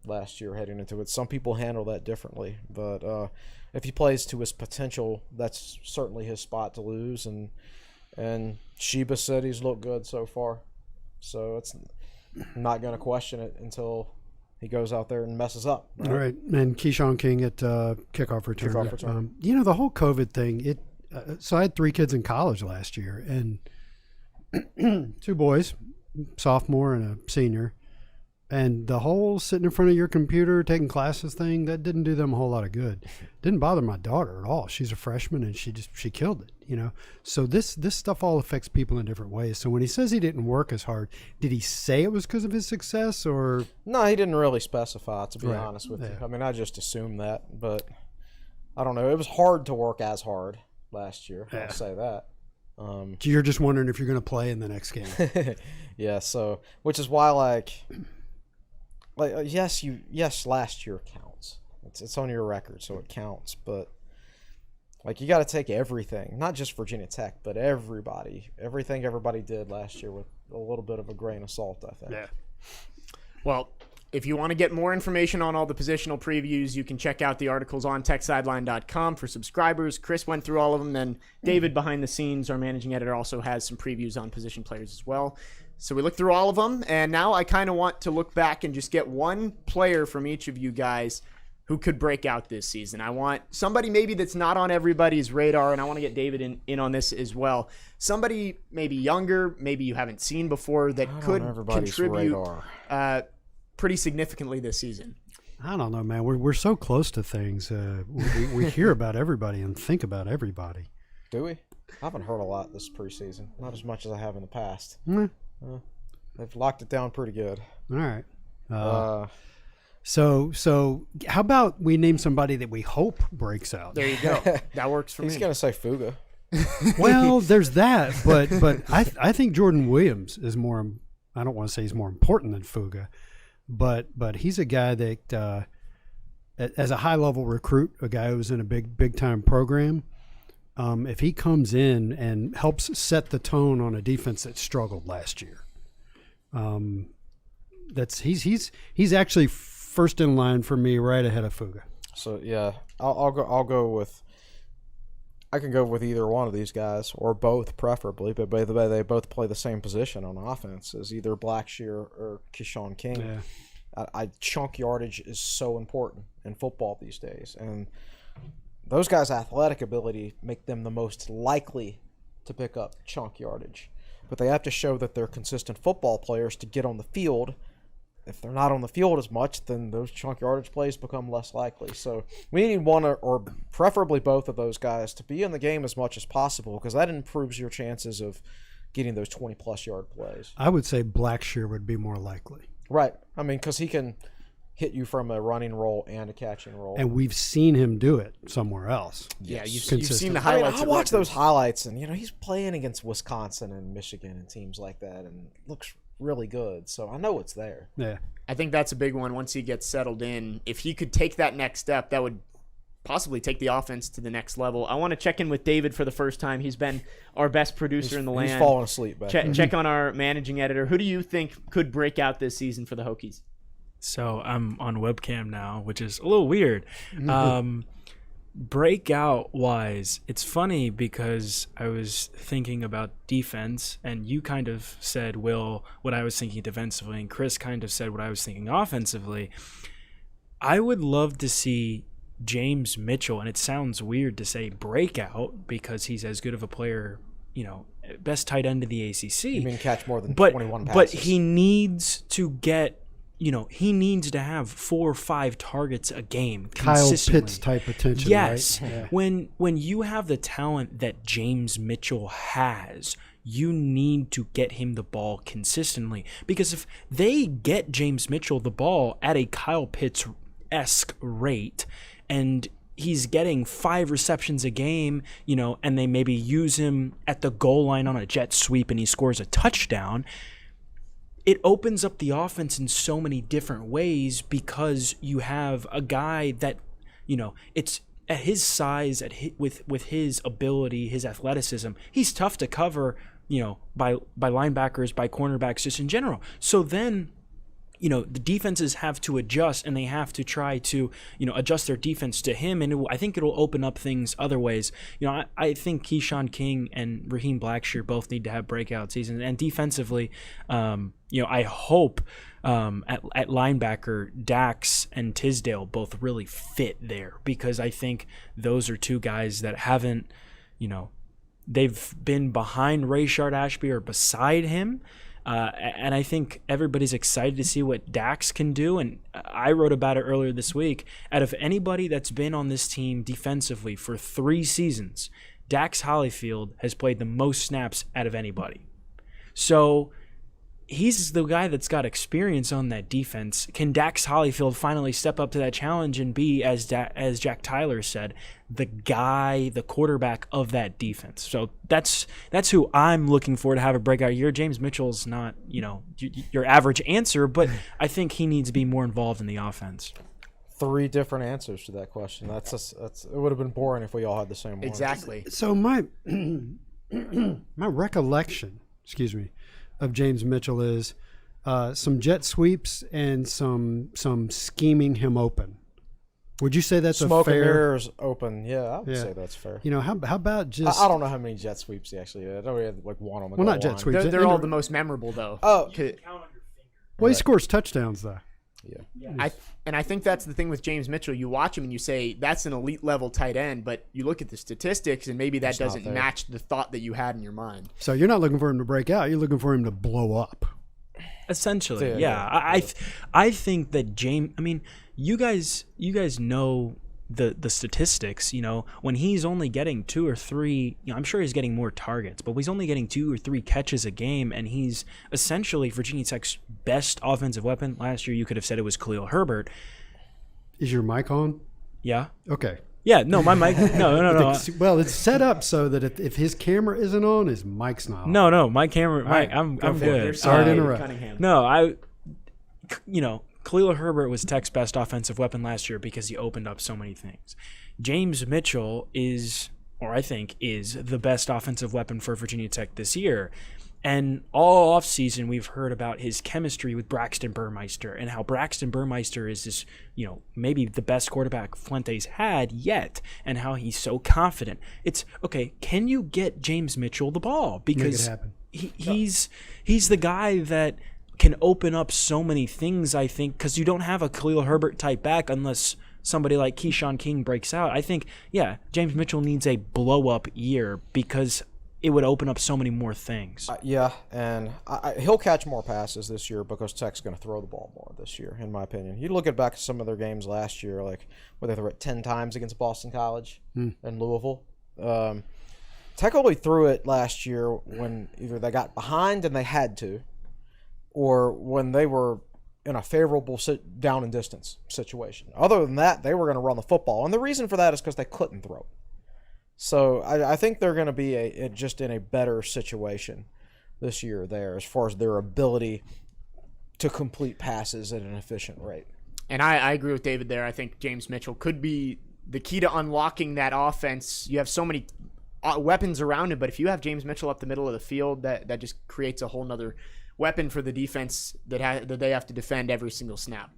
last year heading into it. Some people handle that differently, but if he plays to his potential, that's certainly his spot to lose. And Sheba said he's looked good so far, so it's I'm not going to question it until he goes out there and messes up. Right? All right, and Keyshawn King at kickoff return. The whole COVID thing. So I had 3 kids in college last year, and 2 boys, sophomore and a senior, and the whole sitting in front of your computer taking classes thing, that didn't do them a whole lot of good. Didn't bother my daughter at all. She's a freshman and she killed it, So this stuff all affects people in different ways. So when he says he didn't work as hard, did he say it was because of his success or? No, he didn't really specify, to be honest with you. I mean, I just assumed that, but I don't know. It was hard to work as hard last year. I'll say that. You're just wondering if you're going to play in the next game. Yeah, so which is why yes, last year counts. It's on your record, so it counts. But you got to take everything, not just Virginia Tech, but everything everybody did last year with a little bit of a grain of salt, I think. Yeah. Well, if you want to get more information on all the positional previews, you can check out the articles on techsideline.com for subscribers. Chris went through all of them. Then David, behind the scenes, our managing editor, also has some previews on position players as well. So we looked through all of them, and now I kind of want to look back and just get one player from each of you guys who could break out this season. I want somebody maybe that's not on everybody's radar, and I want to get David in on this as well. Somebody maybe younger, maybe you haven't seen before, that could contribute pretty significantly this season. I don't know, man. We're so close to things. We hear about everybody and think about everybody. Do we? I haven't heard a lot this preseason. Not as much as I have in the past. They've locked it down pretty good. All right. So how about we name somebody that we hope breaks out? There you go. That works for me. He's going to say Fuga. Well, there's that, but I think Jordan Williams is more. I don't want to say he's more important than Fuga, but he's a guy that, as a high level recruit, a guy who's in a big time program. If he comes in and helps set the tone on a defense that struggled last year, he's actually first in line for me, right ahead of Fuga. So yeah, I'll go with. I can go with either one of these guys or both, preferably. But by the way, they both play the same position on offense as either Blackshear or Keyshawn King. Yeah. Chunk yardage is so important in football these days, and those guys' athletic ability make them the most likely to pick up chunk yardage. But they have to show that they're consistent football players to get on the field. If they're not on the field as much, then those chunk yardage plays become less likely. So we need one or preferably both of those guys to be in the game as much as possible, because that improves your chances of getting those 20-plus yard plays. I would say Blackshear would be more likely. Right. I mean, because he can hit you from a running roll and a catching roll. And we've seen him do it somewhere else. Yeah, you've seen the highlights. I watch those highlights, and he's playing against Wisconsin and Michigan and teams like that, and looks really good. So I know it's there. Yeah, I think that's a big one. Once he gets settled in, if he could take that next step, that would possibly take the offense to the next level. I want to check in with David for the first time. He's been our best producer in the land. He's falling asleep back there. Check on our managing editor. Who do you think could break out this season for the Hokies? So I'm on webcam now, which is a little weird. Breakout wise, it's funny because I was thinking about defense, and you kind of said, Will, what I was thinking defensively, and Chris kind of said what I was thinking offensively. I would love to see James Mitchell, and it sounds weird to say breakout because he's as good of a player, best tight end in the ACC. You mean catch more than 21 passes. But he needs to get he needs to have 4 or 5 targets a game consistently. Kyle Pitts type attention, yes. right? Yeah. When you have the talent that James Mitchell has, you need to get him the ball consistently. Because if they get James Mitchell the ball at a Kyle Pitts-esque rate, and he's getting 5 receptions a game, and they maybe use him at the goal line on a jet sweep and he scores a touchdown, it opens up the offense in so many different ways, because you have a guy that, it's at his size, with his ability, his athleticism, he's tough to cover, by linebackers, by cornerbacks, just in general. So then, the defenses have to adjust, and they have to try to, adjust their defense to him. And I think it'll open up things other ways. I think Keyshawn King and Raheem Blackshear both need to have breakout seasons. And defensively, I hope at linebacker, Dax and Tisdale both really fit there, because I think those are two guys that haven't, they've been behind Rayshard Ashby or beside him. And I think everybody's excited to see what Dax can do. And I wrote about it earlier this week. Out of anybody that's been on this team defensively for 3 seasons, Dax Hollifield has played the most snaps out of anybody. So he's the guy that's got experience on that defense. Can Dax Hollifield finally step up to that challenge and be, as Jack Tyler said, the guy, the quarterback of that defense? So that's who I'm looking for to have a breakout year. James Mitchell's not, your average answer, but I think he needs to be more involved in the offense. 3 different answers to that question. That's it would have been boring if we all had the same one. Exactly. So my recollection, of James Mitchell is some jet sweeps and some scheming him open. Would you say that's Smoke a fair? and mirrors open. Yeah, I would say that's fair. You know, how about just? I don't know how many jet sweeps he actually did. I know he had like one on the goal not jet line. sweeps. They're all the most memorable, though. Oh, Well, he scores touchdowns though. yeah. I think that's the thing with James Mitchell. You watch him and you say that's an elite level tight end, but you look at the statistics and maybe that It's not doesn't there. match the thought that you had in your mind. So you're not looking for him to break out. You're looking for him to blow up. Essentially, Yeah. I think that James. I mean, you guys know the statistics. You know, when he's only getting 2 or 3. You know, I'm sure he's getting more targets, but he's only getting 2 or 3 catches a game, and he's essentially Virginia Tech's best offensive weapon. Last year, you could have said it was Khalil Herbert. Is your mic on? Yeah. Okay. Yeah. No, my mic. No. Well, it's set up so that if his camera isn't on, his mic's not on. No. My camera. right, I'm go for it. good. You're Sorry to David interrupt. Cunningham. No, Khalil Herbert was Tech's best offensive weapon last year because he opened up so many things. James Mitchell is the best offensive weapon for Virginia Tech this year. And all offseason, we've heard about his chemistry with Braxton Burmeister and how Braxton Burmeister is this, maybe the best quarterback Fuente's had yet, and how he's so confident. It's, okay, can you get James Mitchell the ball? Because happen. he's the guy that can open up so many things, I think, because you don't have a Khalil Herbert type back unless somebody like Keyshawn King breaks out. I think, James Mitchell needs a blow-up year because it would open up so many more things. And he'll catch more passes this year because Tech's going to throw the ball more this year, in my opinion. You look back at some of their games last year, like where they threw it 10 times against Boston College and Louisville. Tech only threw it last year when either they got behind and they had to, or when they were in a favorable down and distance situation. Other than that, they were going to run the football. And the reason for that is because they couldn't throw it. So I think they're going to be just in a better situation this year there as far as their ability to complete passes at an efficient rate. And I agree with David there. I think James Mitchell could be the key to unlocking that offense. You have so many weapons around him, but if you have James Mitchell up the middle of the field, that just creates a whole nother weapon for the defense that they have to defend every single snap.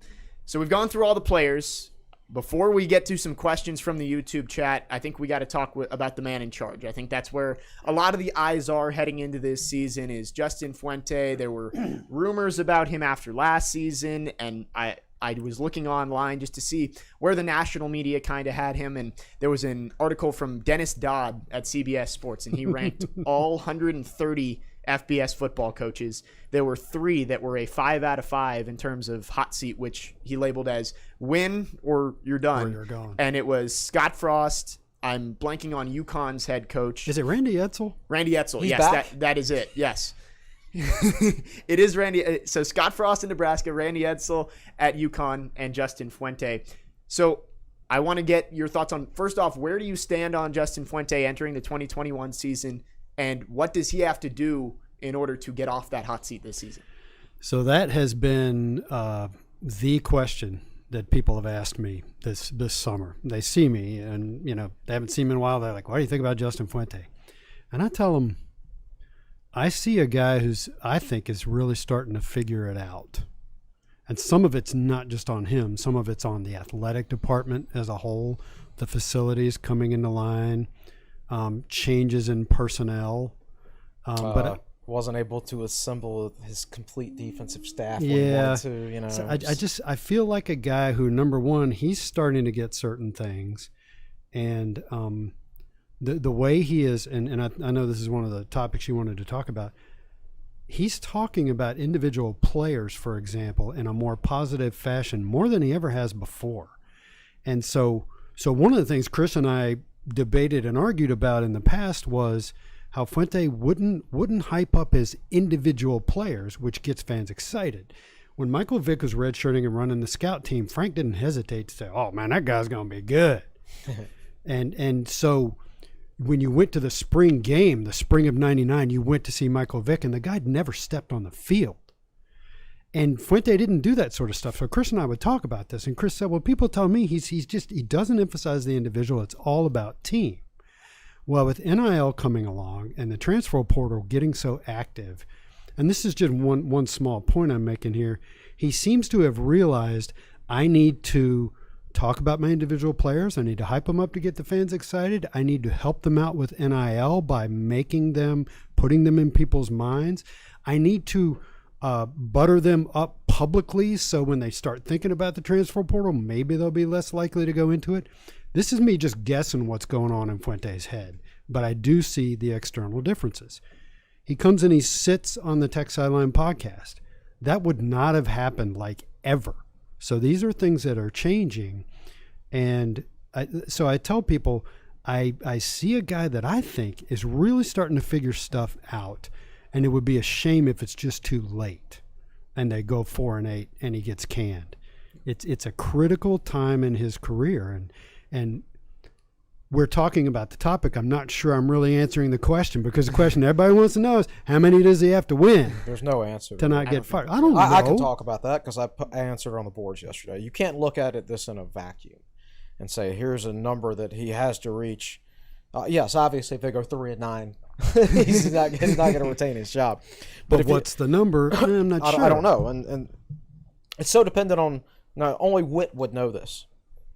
So we've gone through all the players. Before we get to some questions from the YouTube chat, I think we got to talk about the man in charge. I think that's where a lot of the eyes are heading into this season is Justin Fuente. There were rumors about him after last season, and I was looking online just to see where the national media kind of had him, and there was an article from Dennis Dodd at CBS Sports, and he ranked all 130 FBS football coaches. There were 3 that were a 5 out of 5 in terms of hot seat, which he labeled as win or you're done. Or you're gone. And it was Scott Frost. I'm blanking on UConn's head coach. Is it Randy Edsall? Randy Edsall. He's Yes, back? that is it. Yes. It is Randy. So Scott Frost in Nebraska, Randy Edsall at UConn, and Justin Fuente. So I want to get your thoughts on, first off, where do you stand on Justin Fuente entering the 2021 season? And what does he have to do in order to get off that hot seat this season? So that has been the question that people have asked me this summer. They see me, and they haven't seen me in a while. They're like, "What do you think about Justin Fuente?" And I tell them, I see a guy who's I think is really starting to figure it out. And some of it's not just on him. Some of it's on the athletic department as a whole, the facilities coming into line. Changes in personnel, but wasn't able to assemble his complete defensive staff. Yeah, when he wanted to, so I feel like a guy who, number one, he's starting to get certain things, and the way he is, and I know this is one of the topics you wanted to talk about. He's talking about individual players, for example, in a more positive fashion, more than he ever has before, and so one of the things Chris and I debated and argued about in the past was how Fuente wouldn't hype up his individual players, which gets fans excited. When Michael Vick was redshirting and running the scout team, Frank didn't hesitate to say, "Oh man, that guy's gonna be good." and so when you went to the spring game, the spring of '99, you went to see Michael Vick, and the guy never stepped on the field. And Fuente didn't do that sort of stuff. So Chris and I would talk about this, and Chris said, "Well, people tell me he doesn't emphasize the individual. It's all about team." Well, with NIL coming along and the transfer portal getting so active, and this is just one small point I'm making here, he seems to have realized I need to talk about my individual players. I need to hype them up to get the fans excited. I need to help them out with NIL by putting them in people's minds. I need to butter them up publicly so when they start thinking about the transfer portal, maybe they'll be less likely to go into it. This is me just guessing what's going on in Fuente's head, but I do see the external differences. He comes and he sits on the Tech Sideline podcast. That would not have happened ever. So these are things that are changing. And so I tell people, I see a guy that I think is really starting to figure stuff out. And it would be a shame if it's just too late and they go 4-8 and he gets canned. It's a critical time in his career. And we're talking about the topic. I'm not sure I'm really answering the question, because the question everybody wants to know is, how many does he have to win There's no answer to not get fired? I don't know. I can talk about that because I answered on the boards yesterday. You can't look at this in a vacuum and say, here's a number that he has to reach. Yes, obviously, if they go 3-9, he's not going to retain his job. But what's the number? I'm not sure. I don't know. And it's so dependent on, not only Witt would know this,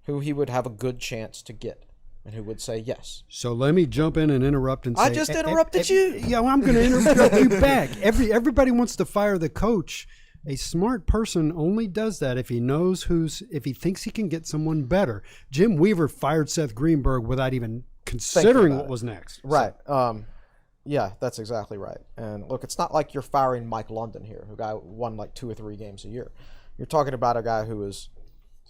who he would have a good chance to get, and who would say yes. So let me jump in and interrupt and say, I just interrupted you. Yeah, well, I'm going to interrupt you back. Everybody wants to fire the coach. A smart person only does that if he knows if he thinks he can get someone better. Jim Weaver fired Seth Greenberg without even considering what was next. Right. Yeah, that's exactly right. And look, it's not like you're firing Mike London here, who won 2 or 3 games a year. You're talking about a guy who is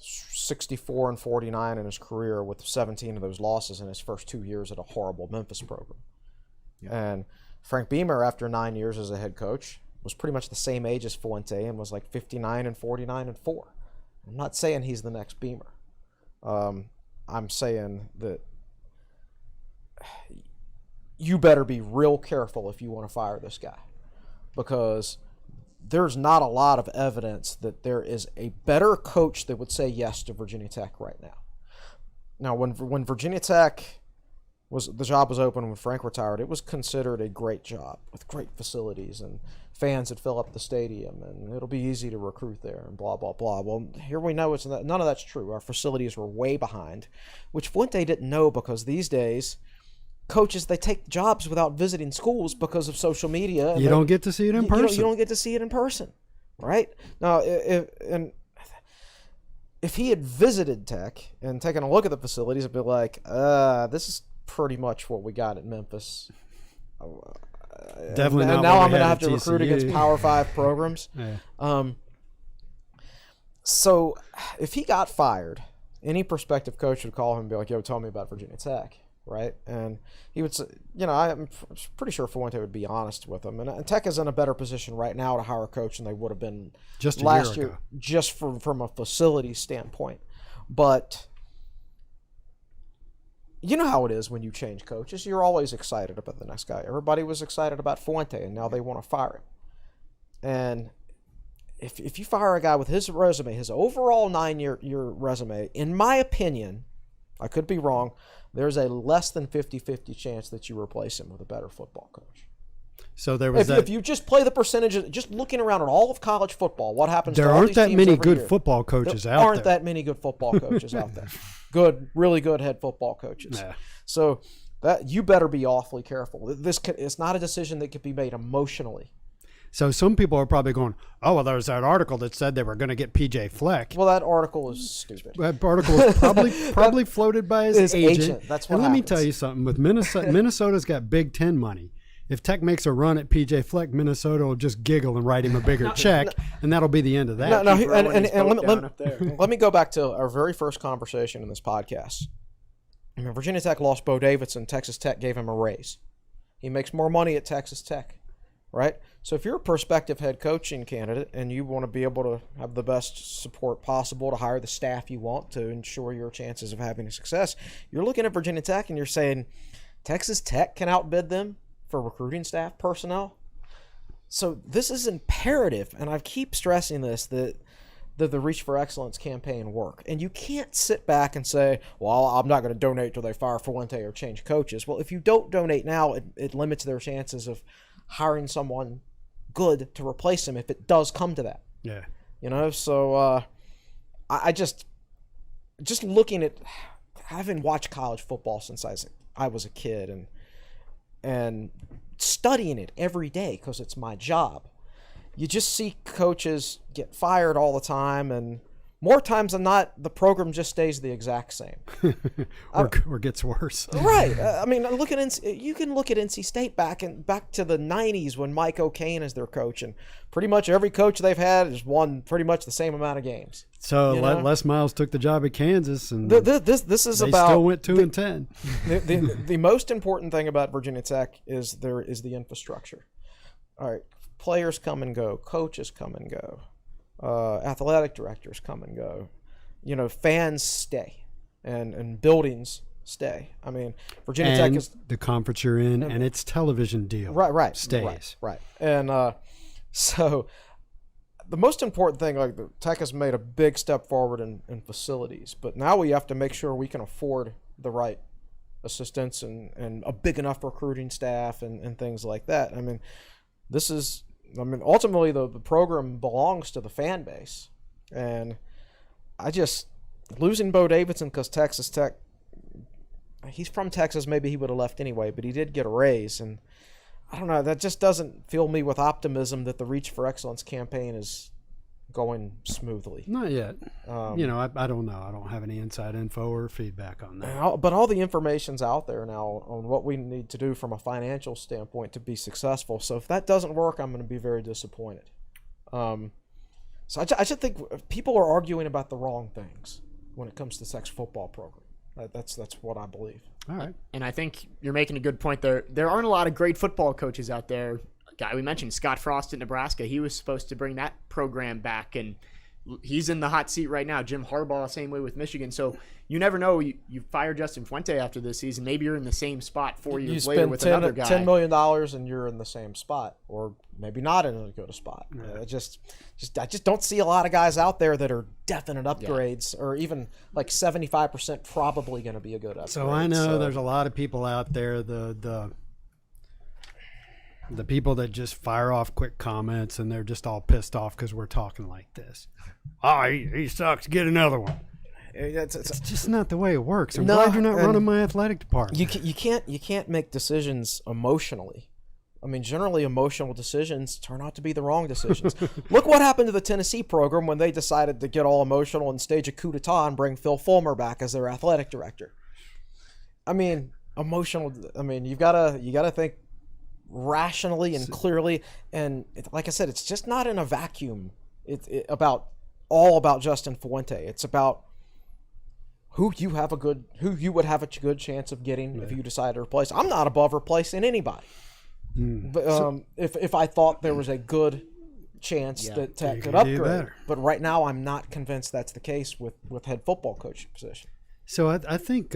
64-49 in his career, with 17 of those losses in his first 2 years at a horrible Memphis program. Yeah. And Frank Beamer, after 9 years as a head coach, was pretty much the same age as Fuente and was 59-49-4. I'm not saying he's the next Beamer. I'm saying that you better be real careful if you want to fire this guy, because there's not a lot of evidence that there is a better coach that would say yes to Virginia Tech right now. Now, when Virginia Tech the job was open when Frank retired, it was considered a great job with great facilities and fans that fill up the stadium, and it'll be easy to recruit there and blah, blah, blah. Well, here we know none of that's true. Our facilities were way behind, which Fuente didn't know, because these days coaches, they take jobs without visiting schools because of social media. You don't get to see it in person. You don't get to see it in person, right? Now, if he had visited Tech and taken a look at the facilities, it'd be like, this is pretty much what we got at Memphis. Definitely. And now I'm going to have to recruit against Power 5 programs. Yeah. So if he got fired, any prospective coach would call him and be like, yo, tell me about Virginia Tech, right? And he would say, I'm pretty sure Fuente would be honest with him. And Tech is in a better position right now to hire a coach than they would have been just last year, just from a facility standpoint. But you know how it is when you change coaches. You're always excited about the next guy. Everybody was excited about Fuente, and now they want to fire him. And if you fire a guy with his resume, his overall 9-year resume, in my opinion, I could be wrong, there's a less than 50-50 chance that you replace him with a better football coach. So there was if you just play the percentages, just looking around at all of college football, what happens? There aren't that many good football coaches out there. There aren't that many good football coaches out there. Really good head football coaches. Yeah. So that you better be awfully careful. It's not a decision that can be made emotionally. So some people are probably going, oh, well, there's that article that said they were going to get PJ Fleck. Well, that article is stupid. That article was probably floated by his agent. That's what And happens. let me tell you something. With Minnesota's got Big Ten money. If Tech makes a run at PJ Fleck, Minnesota will just giggle and write him a bigger check, and that'll be the end of that. Let me go back to our very first conversation in this podcast. Virginia Tech lost Bo Davidson. Texas Tech gave him a raise. He makes more money at Texas Tech, right? So if you're a prospective head coaching candidate and you want to be able to have the best support possible to hire the staff you want to ensure your chances of having success, you're looking at Virginia Tech and you're saying Texas Tech can outbid them for recruiting staff personnel. So this is imperative, and I keep stressing this, that the Reach for Excellence campaign work. And you can't sit back and say, well, I'm not going to donate till they fire Fuente or change coaches. Well, if you don't donate now, it limits their chances of hiring someone good to replace him if it does come to that. Yeah. You know, so I just looking at, having watched college football since I was a kid and studying it every day because it's my job. You just see coaches get fired all the time, and more times than not, the program just stays the exact same, or gets worse. Right. I mean, you can look at NC State back to the '90s when Mike O'Kane is their coach, and pretty much every coach they've had has won pretty much the same amount of games. So Les Miles took the job at Kansas, and this is they about still went 2-10. The most important thing about Virginia Tech is the infrastructure. All right, players come and go, coaches come and go. Athletic directors come and go, fans stay, and buildings stay. I mean, Virginia Tech is the conference you're in, and its television deal stays. Right. And so the most important thing, like, the Tech has made a big step forward in facilities, but now we have to make sure we can afford the right assistants and a big enough recruiting staff and things like that. I mean, ultimately, the program belongs to the fan base. And losing Bo Davidson because Texas Tech, he's from Texas, maybe he would have left anyway, but he did get a raise. And I don't know, that just doesn't fill me with optimism that the Reach for Excellence campaign is going smoothly. Not yet. I don't know. I don't have any inside info or feedback on that. But all the information's out there now on what we need to do from a financial standpoint to be successful. So if that doesn't work, I'm going to be very disappointed. So I just think people are arguing about the wrong things when it comes to Tech's football program. That's what I believe. All right. And I think you're making a good point there. There aren't a lot of great football coaches out there. A guy we mentioned, Scott Frost at Nebraska, he was supposed to bring that program back, and he's in the hot seat right now. Jim Harbaugh, same way with Michigan. So you never know. You fire Justin Fuente after this season, maybe you're in the same spot 4 years later with another guy. $10 million and you're in the same spot, or maybe not in a good spot. Yeah. I just don't see a lot of guys out there that are definite upgrades, or even like 75% probably going to be a good upgrade. So I know there's a lot of people out there, the people that just fire off quick comments, and they're just all pissed off because we're talking like this. Oh, he sucks. Get another one. It's just not the way it works. I'm glad you're not running my athletic department. You can't make decisions emotionally. I mean, generally emotional decisions turn out to be the wrong decisions. Look what happened to the Tennessee program when they decided to get all emotional and stage a coup d'etat and bring Phil Fulmer back as their athletic director. I mean, emotional. I mean, you gotta think rationally and clearly, and like I said, it's just not in a vacuum. It's about Justin Fuente. It's about who you would have a good chance of getting if you decide to replace. I'm not above replacing anybody. But if I thought there was a good chance that Tech could upgrade, but right now I'm not convinced that's the case with head football coaching position. So I think,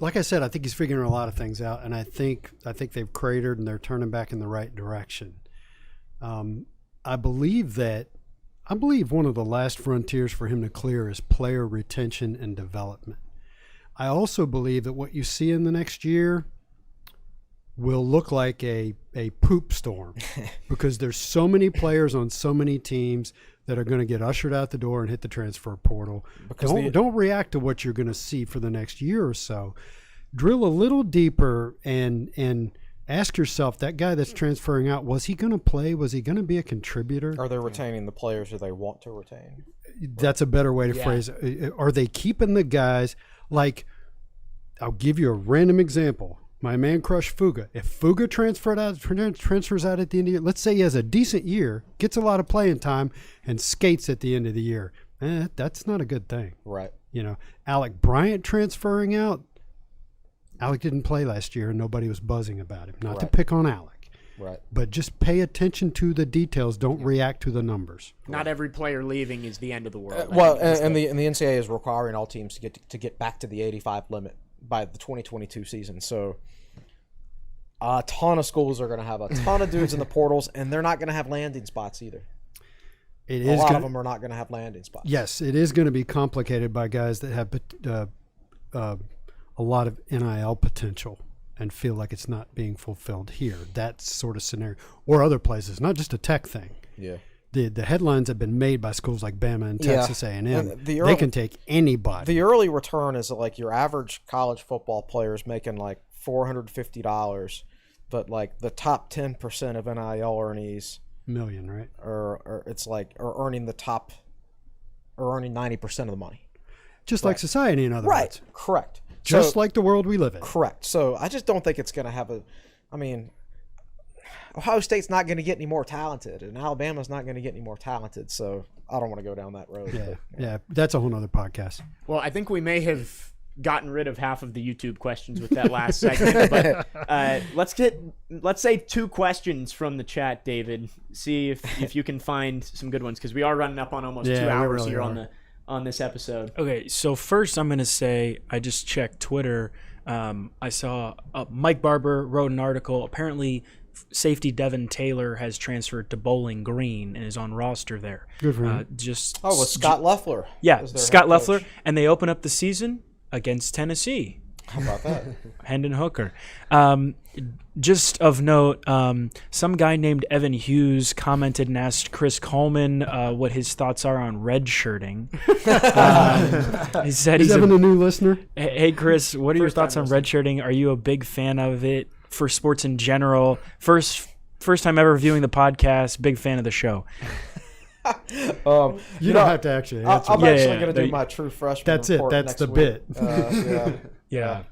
like I said, I think he's figuring a lot of things out, and I think they've cratered and they're turning back in the right direction. I believe one of the last frontiers for him to clear is player retention and development. I also believe that what you see in the next year will look like a poop storm because there's so many players on so many teams that are going to get ushered out the door and hit the transfer portal. Don't react to what you're going to see for the next year or so. Drill a little deeper and ask yourself, that guy that's transferring out, was he going to play? Was he going to be a contributor? Are they retaining the players who they want to retain? That's a better way to phrase it. Are they keeping the guys? Like, I'll give you a random example. My man Crush Fuga. If Fuga transfers out at the end of the year, let's say he has a decent year, gets a lot of playing time, and skates at the end of the year, that's not a good thing. Right. Alec Bryant transferring out. Alec didn't play last year, and nobody was buzzing about him. Not to pick on Alec. Right. But just pay attention to the details. Don't react to the numbers. Not every player leaving is the end of the world. And the NCAA is requiring all teams to get back to the 85 limit by the 2022 season. So a ton of schools are going to have a ton of dudes in the portals, and they're not going to have landing spots either. A lot of them are not going to have landing spots. Yes, it is going to be complicated by guys that have a lot of NIL potential and feel like it's not being fulfilled here. That sort of scenario, or other places, not just a Tech thing. Yeah. The headlines have been made by schools like Bama and Texas A&M. And they can take anybody. The early return is like your average college football player is making like $450, but like the top 10% of NIL earnees million, right? Or it's like are earning the top, or earning 90% of the money. Just like society, in other words. Correct. Just So- like the world we live in. Correct. So I just don't think it's going to have Ohio State's not going to get any more talented, and Alabama's not going to get any more talented. So I don't want to go down that road. Yeah, but, yeah, that's a whole nother podcast. Well, I think we may have gotten rid of half of the YouTube questions with that last segment, but let's say 2 questions from the chat, David. See if you can find some good ones, because we are running up on almost 2 we hours really here are. on this episode. Okay, so first I'm going to say I just checked Twitter. I saw Mike Barber wrote an article. Apparently, safety Devin Taylor has transferred to Bowling Green and is on roster there. Good for him. with Scott Loeffler. Yeah, as their Scott head Loeffler. coach. And they open up the season against Tennessee. How about that? Hendon Hooker. Just of note, some guy named Evan Hughes commented and asked Chris Coleman what his thoughts are on redshirting. He said Is Evan a new listener? Hey, Chris, what are your First-time thoughts on redshirting? Are you a big fan of it for sports in general? First time ever viewing the podcast, big fan of the show. You don't have to actually answer. I'm Yeah, actually yeah, going to do yeah. my true freshman That's it. report That's next the week. bit. Yeah.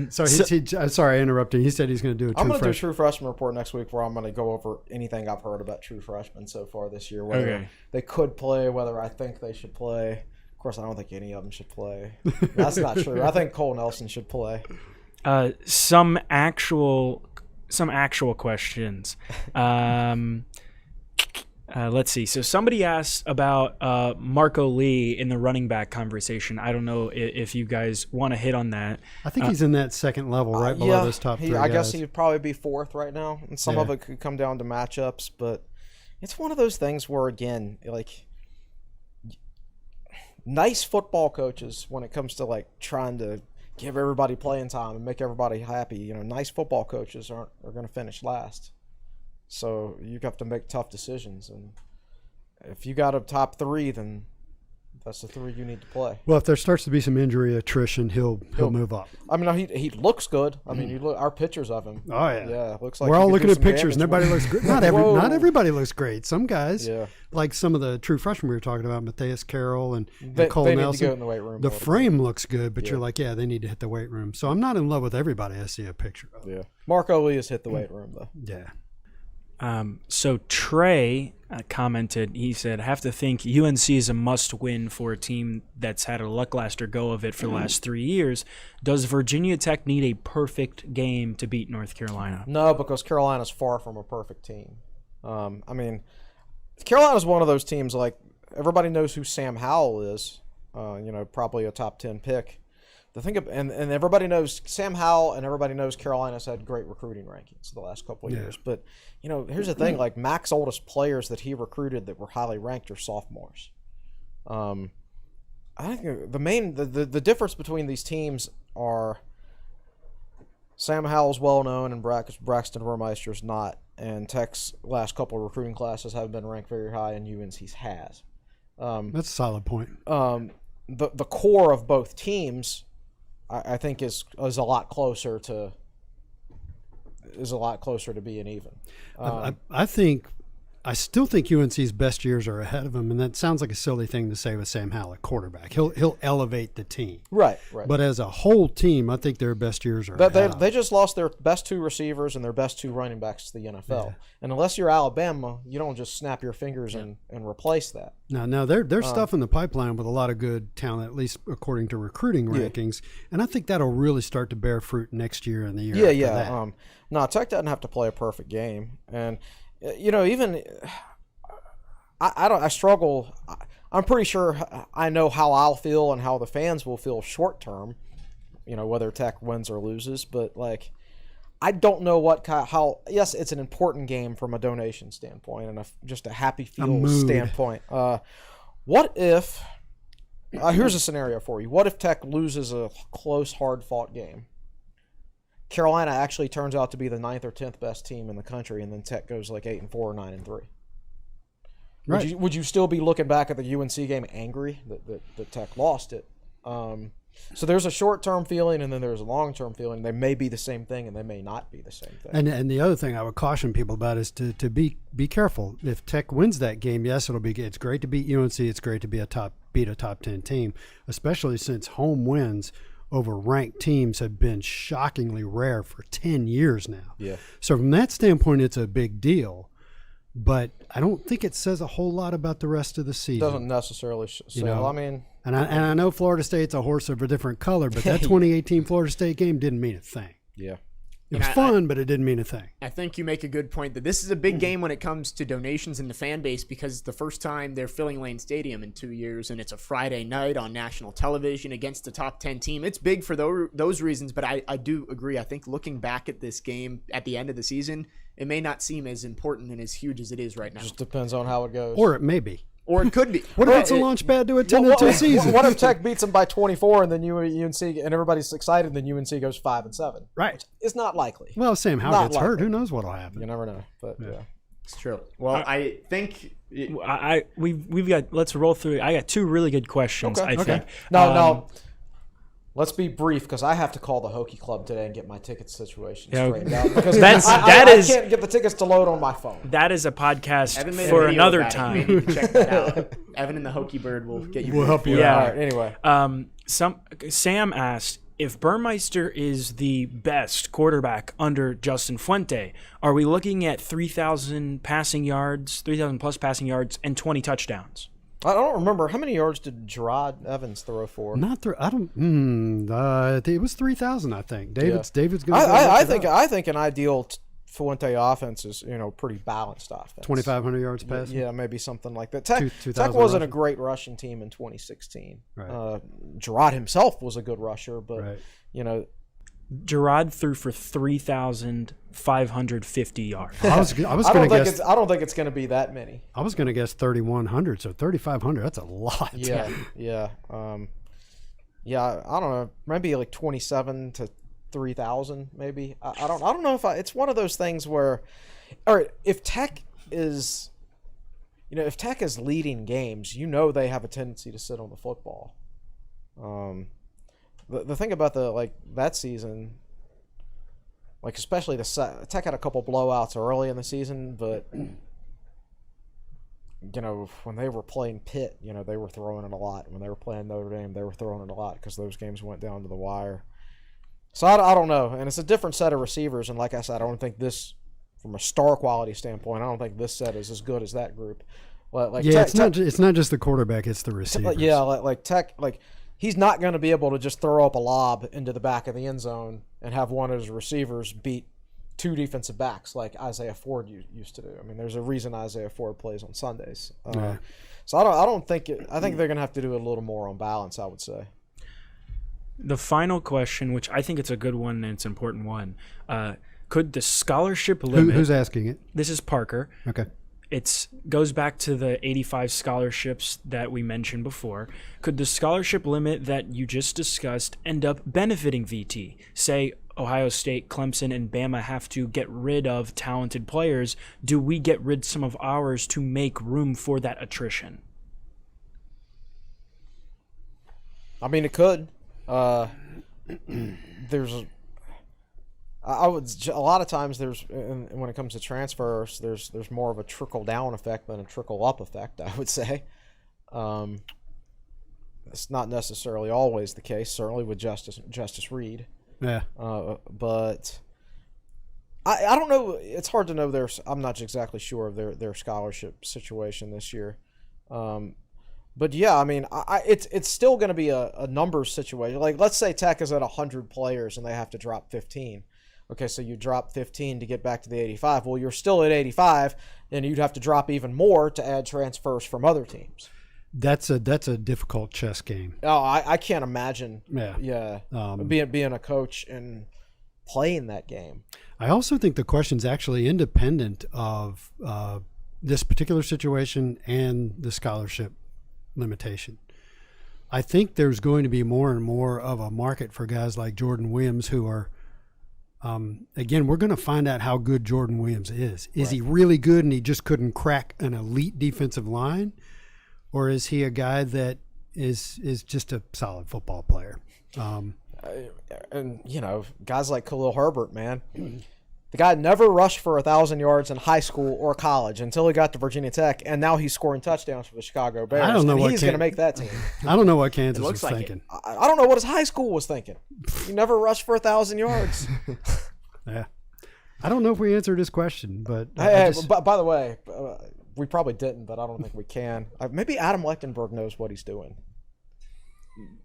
Sorry, I interrupted. He said he's going to do a I'm true going to do a fresh. true freshman report next week, where I'm going to go over anything I've heard about true freshmen so far this year. Whether Okay. they could play, whether I think they should play. Of course, I don't think any of them should play. That's not true. I think Cole Nelson should play. Some actual questions. Let's see. So somebody asked about Marco Lee in the running back conversation. I don't know if you guys want to hit on that. I think he's in that second level, right below those top 3 I guys. guess he'd probably be 4th right now, and some Yeah. of it could come down to matchups. But it's one of those things where, again, like, nice football coaches, when it comes to like trying to give everybody playing time and make everybody happy, nice football coaches are going to finish last. So you have to make tough decisions, and if you got a top 3, then that's the 3 you need to play. Well, if there starts to be some injury attrition, he'll move up. I mean, he looks good. I mean, you look our pictures of him. Oh yeah. Yeah, it looks like We're he all could looking do at some pictures. damage. Nobody looks great. Whoa. Not everybody looks great. Some guys, Yeah. like some of the true freshmen we were talking about, Matthias Carroll and Cole They need Nelson. to go in the weight room. The a little frame looks good, but Yeah. you're like, yeah, they need to hit the weight room. So I'm not in love with everybody I see a picture of. bit. Yeah. Marco Lee has hit the weight room though. Yeah. So Trey commented, he said, I have to think UNC is a must-win for a team that's had a lackluster go of it for the last 3 years. Does Virginia Tech need a perfect game to beat North Carolina? No, because Carolina's far from a perfect team. I mean, Carolina's one of those teams, like, everybody knows who Sam Howell is. Probably a top 10 pick. The thing, and everybody knows Sam Howell, and everybody knows Carolina's had great recruiting rankings the last couple of years. But here's the thing: like Mac's oldest players that he recruited that were highly ranked are sophomores. I think the difference between these teams are Sam Howell's well known and Braxton Burmeister's not, and Tech's last couple of recruiting classes haven't been ranked very high, and UNC's has. That's a solid point. The core of both teams, I think, is a lot closer to being even. I still think UNC's best years are ahead of him, and that sounds like a silly thing to say with Sam Howell at quarterback. He'll elevate the team. Right. But as a whole team, I think their best years are ahead. They just lost their best 2 receivers and their best 2 running backs to the NFL. Yeah. And unless you're Alabama, you don't just snap your fingers and replace that. Now there's stuff in the pipeline with a lot of good talent, at least according to recruiting rankings, and I think that'll really start to bear fruit next year and the year after that. No, Tech doesn't have to play a perfect game, and even I struggle. I'm pretty sure I know how I'll feel and how the fans will feel short term. Whether Tech wins or loses, but like, I don't know how. Yes, it's an important game from a donation standpoint and just a happy feel standpoint. What if? Here's a scenario for you. What if Tech loses a close, hard-fought game, Carolina actually turns out to be the 9th or 10th best team in the country, and then Tech goes like 8-4 or 9-3. Right. Would you still be looking back at the UNC game angry that Tech lost it? So there's a short-term feeling, and then there's a long-term feeling. They may be the same thing, and they may not be the same thing. And the other thing I would caution people about is to be careful. If Tech wins that game, yes, it's great to beat UNC. It's great to beat a top 10 team, especially since home wins over ranked teams have been shockingly rare for 10 years now. Yeah. So from that standpoint, it's a big deal. But I don't think it says a whole lot about the rest of the season. Doesn't necessarily say. I mean, and I know Florida State's a horse of a different color, but that 2018 Florida State game didn't mean a thing. yeah. It was fun, but it didn't mean a thing. I think you make a good point that this is a big game when it comes to donations in the fan base, because it's the first time they're filling Lane Stadium in 2 years, and it's a Friday night on national television against the top 10 team. It's big for those reasons, but I do agree. I think looking back at this game at the end of the season, it may not seem as important and as huge as it is right now. Just depends on how it goes. Or it may be. Or it could be. What if it's a launch pad to a 10-2 season? What if Tech beats them by 24 and then UNC and everybody's excited, and then UNC goes 5-7? Right. It's not likely. Well, Sam Howell gets hurt. Who knows what'll happen? You never know. But yeah. It's true. Well, I think we've got. Let's roll through. I got two really good questions. Okay. I think. Now, let's be brief, because I have to call the Hokie Club today and get my ticket situation straightened out. Because I can't get the tickets to load on my phone. That is a podcast Evan made for a video another about it. time. You need to check that out. Evan and the Hokie Bird will get you. We'll help you Yeah. out. All right, anyway. Sam asked if Burmeister is the best quarterback under Justin Fuente. Are we looking at 3,000 plus passing yards, and 20 touchdowns? I don't remember. How many yards did Gerard Evans throw for? It was 3,000, I think. David's going to I think an ideal Fuente offense is, pretty balanced offense. 2,500 yards passing. Yeah, maybe something like that. Tech 2,000 wasn't a rushing. great rushing team in 2016. Right. Gerard himself was a good rusher, but Right. Gerard threw for 3,550 yards. I was going to guess. I don't think it's going to be that many. I was going to guess 3,100. So 3,500. That's a lot. Yeah. I don't know. Maybe like 27 to 3,000. Maybe. I don't know if it's one of those things where, all right, if Tech is leading games, they have a tendency to sit on the football. The thing about that season, especially Tech had a couple blowouts early in the season, but when they were playing Pitt, they were throwing it a lot. When they were playing Notre Dame, they were throwing it a lot because those games went down to the wire. So I don't know, and it's a different set of receivers. And like I said, I don't think this, from a star quality standpoint, I don't think this set is as good as that group. It's not just the quarterback; it's the receivers. Tech, he's not going to be able to just throw up a lob into the back of the end zone and have one of his receivers beat two defensive backs like Isaiah Ford used to do. I mean, there's a reason Isaiah Ford plays on Sundays. So I don't think I think they're going to have to do a little more on balance, I would say. The final question, which I think it's a good one and it's an important one, could the scholarship limit... Who's asking it? This is Parker. Okay. It goes back to the 85 scholarships that we mentioned before. Could the scholarship limit that you just discussed end up benefiting VT? Say Ohio State, Clemson, and Bama have to get rid of talented players. Do we get rid of some of ours to make room for that attrition? I mean, it could. A lot of times when it comes to transfers, there's more of a trickle down effect than a trickle up effect, I would say. It's not necessarily always the case, certainly with Justice Reed. Yeah. But I don't know. It's hard to know I'm not exactly sure of their scholarship situation this year. But yeah, I mean, it's still going to be a numbers situation. Like, let's say Tech is at 100 players and they have to drop 15. Okay, so you drop 15 to get back to the 85. Well, you're still at 85, and you'd have to drop even more to add transfers from other teams. That's a difficult chess game. Oh, I can't imagine. Yeah. Being a coach and playing that game. I also think the question's actually independent of this particular situation and the scholarship limitation. I think there's going to be more and more of a market for guys like Jordan Williams who are Again, we're going to find out how good Jordan Williams is. Is he really good and he just couldn't crack an elite defensive line? Or is he a guy that is just a solid football player? And, guys like Khalil Herbert, man. The guy never rushed for 1,000 yards in high school or college until he got to Virginia Tech, and now he's scoring touchdowns for the Chicago Bears. I don't know and he's going to make that team. I don't know what Kansas was like thinking. I don't know what his high school was thinking. He never rushed for 1,000 yards. Yeah. I don't know if we answered his question, but by the way, we probably didn't, but I don't think we can. Maybe Adam Lechtenberg knows what he's doing.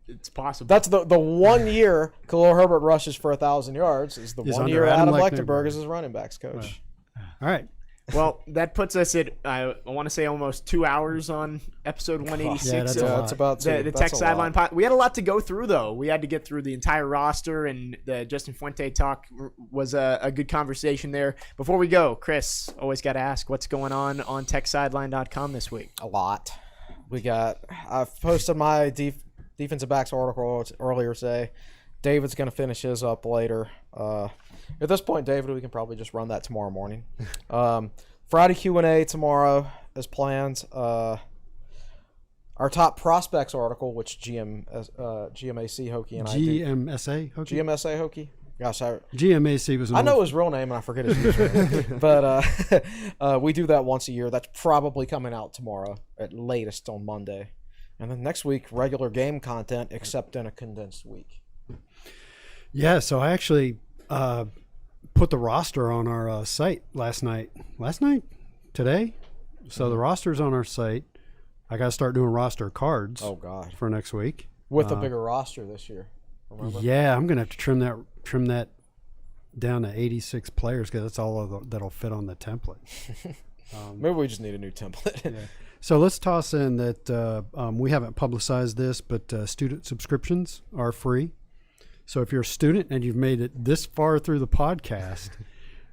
It's possible. That's the 1 year Khalil Herbert rushes for 1,000 yards is the Is 1 under year Adam Adam Lechtenberg. Lechtenberg is his running backs coach. all right. Well, that puts us at, I want to say, almost 2 hours on episode 186 Yeah, that's of a lot. That's about the that's Tech a Sideline lot. pod. We had a lot to go through, though. We had to get through the entire roster, and the Justin Fuente talk was a good conversation there. Before we go, Chris, always got to ask, what's going on techsideline.com this week? A lot. I've posted my defensive backs article earlier today. David's going to finish his up later. At this point, David, we can probably just run that tomorrow morning. Friday Q&A tomorrow as planned. Our top prospects article, which GMAC Hokie and I do. GMSA? Okay. GMSA Hokie? Gosh, GMAC was I know his real name and I forget his username. But we do that once a year. That's probably coming out tomorrow at latest on Monday. And then next week, regular game content, except in a condensed week. Yeah, so I actually put the roster on our site last night. Today? So the roster's on our site. I got to start doing roster cards Oh, God. for next week. With a bigger roster this year. Remember? Yeah, I'm going to have to trim that down to 86 players because that's all that'll fit on the template. Maybe we just need a new template. Yeah. So let's toss in that we haven't publicized this, but student subscriptions are free. So if you're a student and you've made it this far through the podcast,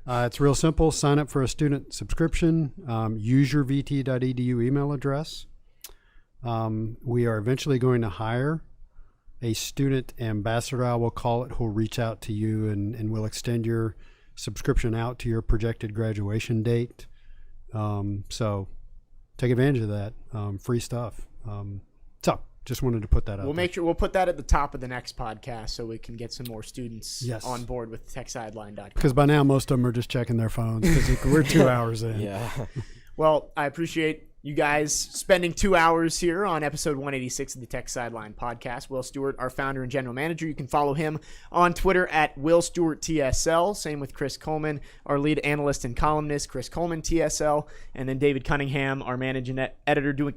it's real simple. Sign up for a student subscription. Use your vt.edu email address. We are eventually going to hire a student ambassador, I will call it, who'll reach out to you and will extend your subscription out to your projected graduation date. So take advantage of that. Free stuff. So just wanted to put that out. We'll make sure we'll put that at the top of the next podcast so we can get some more students Yes. on board with techsideline.com. Because by now most of them are just checking their phones because we're 2 hours in. Yeah. Well, I appreciate you guys spending 2 hours here on episode 186 of the Tech Sideline Podcast. Will Stewart, our founder and general manager. You can follow him on Twitter at Will Stewart TSL. Same with Chris Coleman, our lead analyst and columnist, Chris Coleman TSL. And then David Cunningham, our managing editor, doing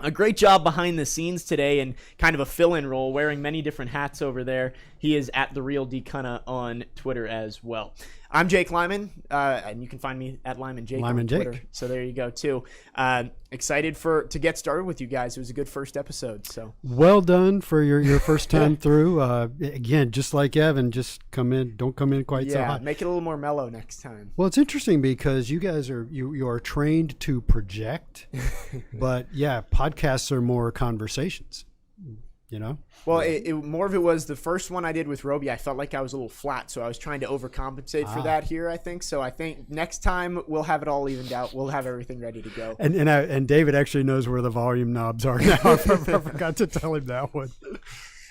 a great job behind the scenes today and kind of a fill-in role, wearing many different hats over there. He is at The Real D Cunna on Twitter as well. I'm Jake Lyman, and you can find me at Lyman Jake Lyman on Twitter. Jake. So there you go, too. Excited to get started with you guys. It was a good first episode. So Well done for your first time through. Again, just like Evan, just don't come in quite so yeah, hot. make it a little more mellow next time. Well, it's interesting because you guys you are trained to project, but yeah, podcasts are more conversations. You know? Well, more of it was the first one I did with Roby. I felt like I was a little flat, so I was trying to overcompensate for that here, I think. So I think next time we'll have it all evened out. We'll have everything ready to go. And David actually knows where the volume knobs are now. I forgot to tell him that one.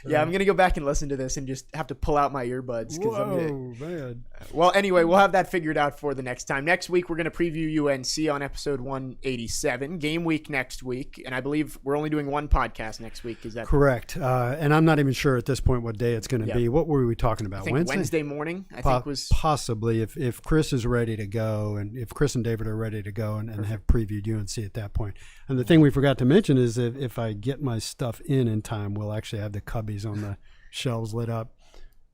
Yeah, I'm going to go back and listen to this and just have to pull out my earbuds. Whoa, man. Well, anyway, we'll have that figured out for the next time. Next week, we're going to preview UNC on episode 187, game week next week. And I believe we're only doing one podcast next week. Is that correct? And I'm not even sure at this point what day it's going to be. What were we talking about? I think Wednesday morning, I think was. Possibly, if Chris is ready to go, and if Chris and David are ready to go and have previewed UNC at that point. And the thing we forgot to mention is if I get my stuff in time, we'll actually have the cubbies on the shelves lit up,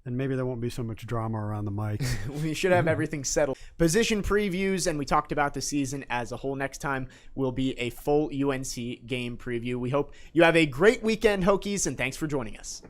and maybe there won't be so much drama around the mics. We should have everything settled. Position previews, and we talked about the season as a whole. Next time will be a full UNC game preview. We hope you have a great weekend, Hokies, and thanks for joining us.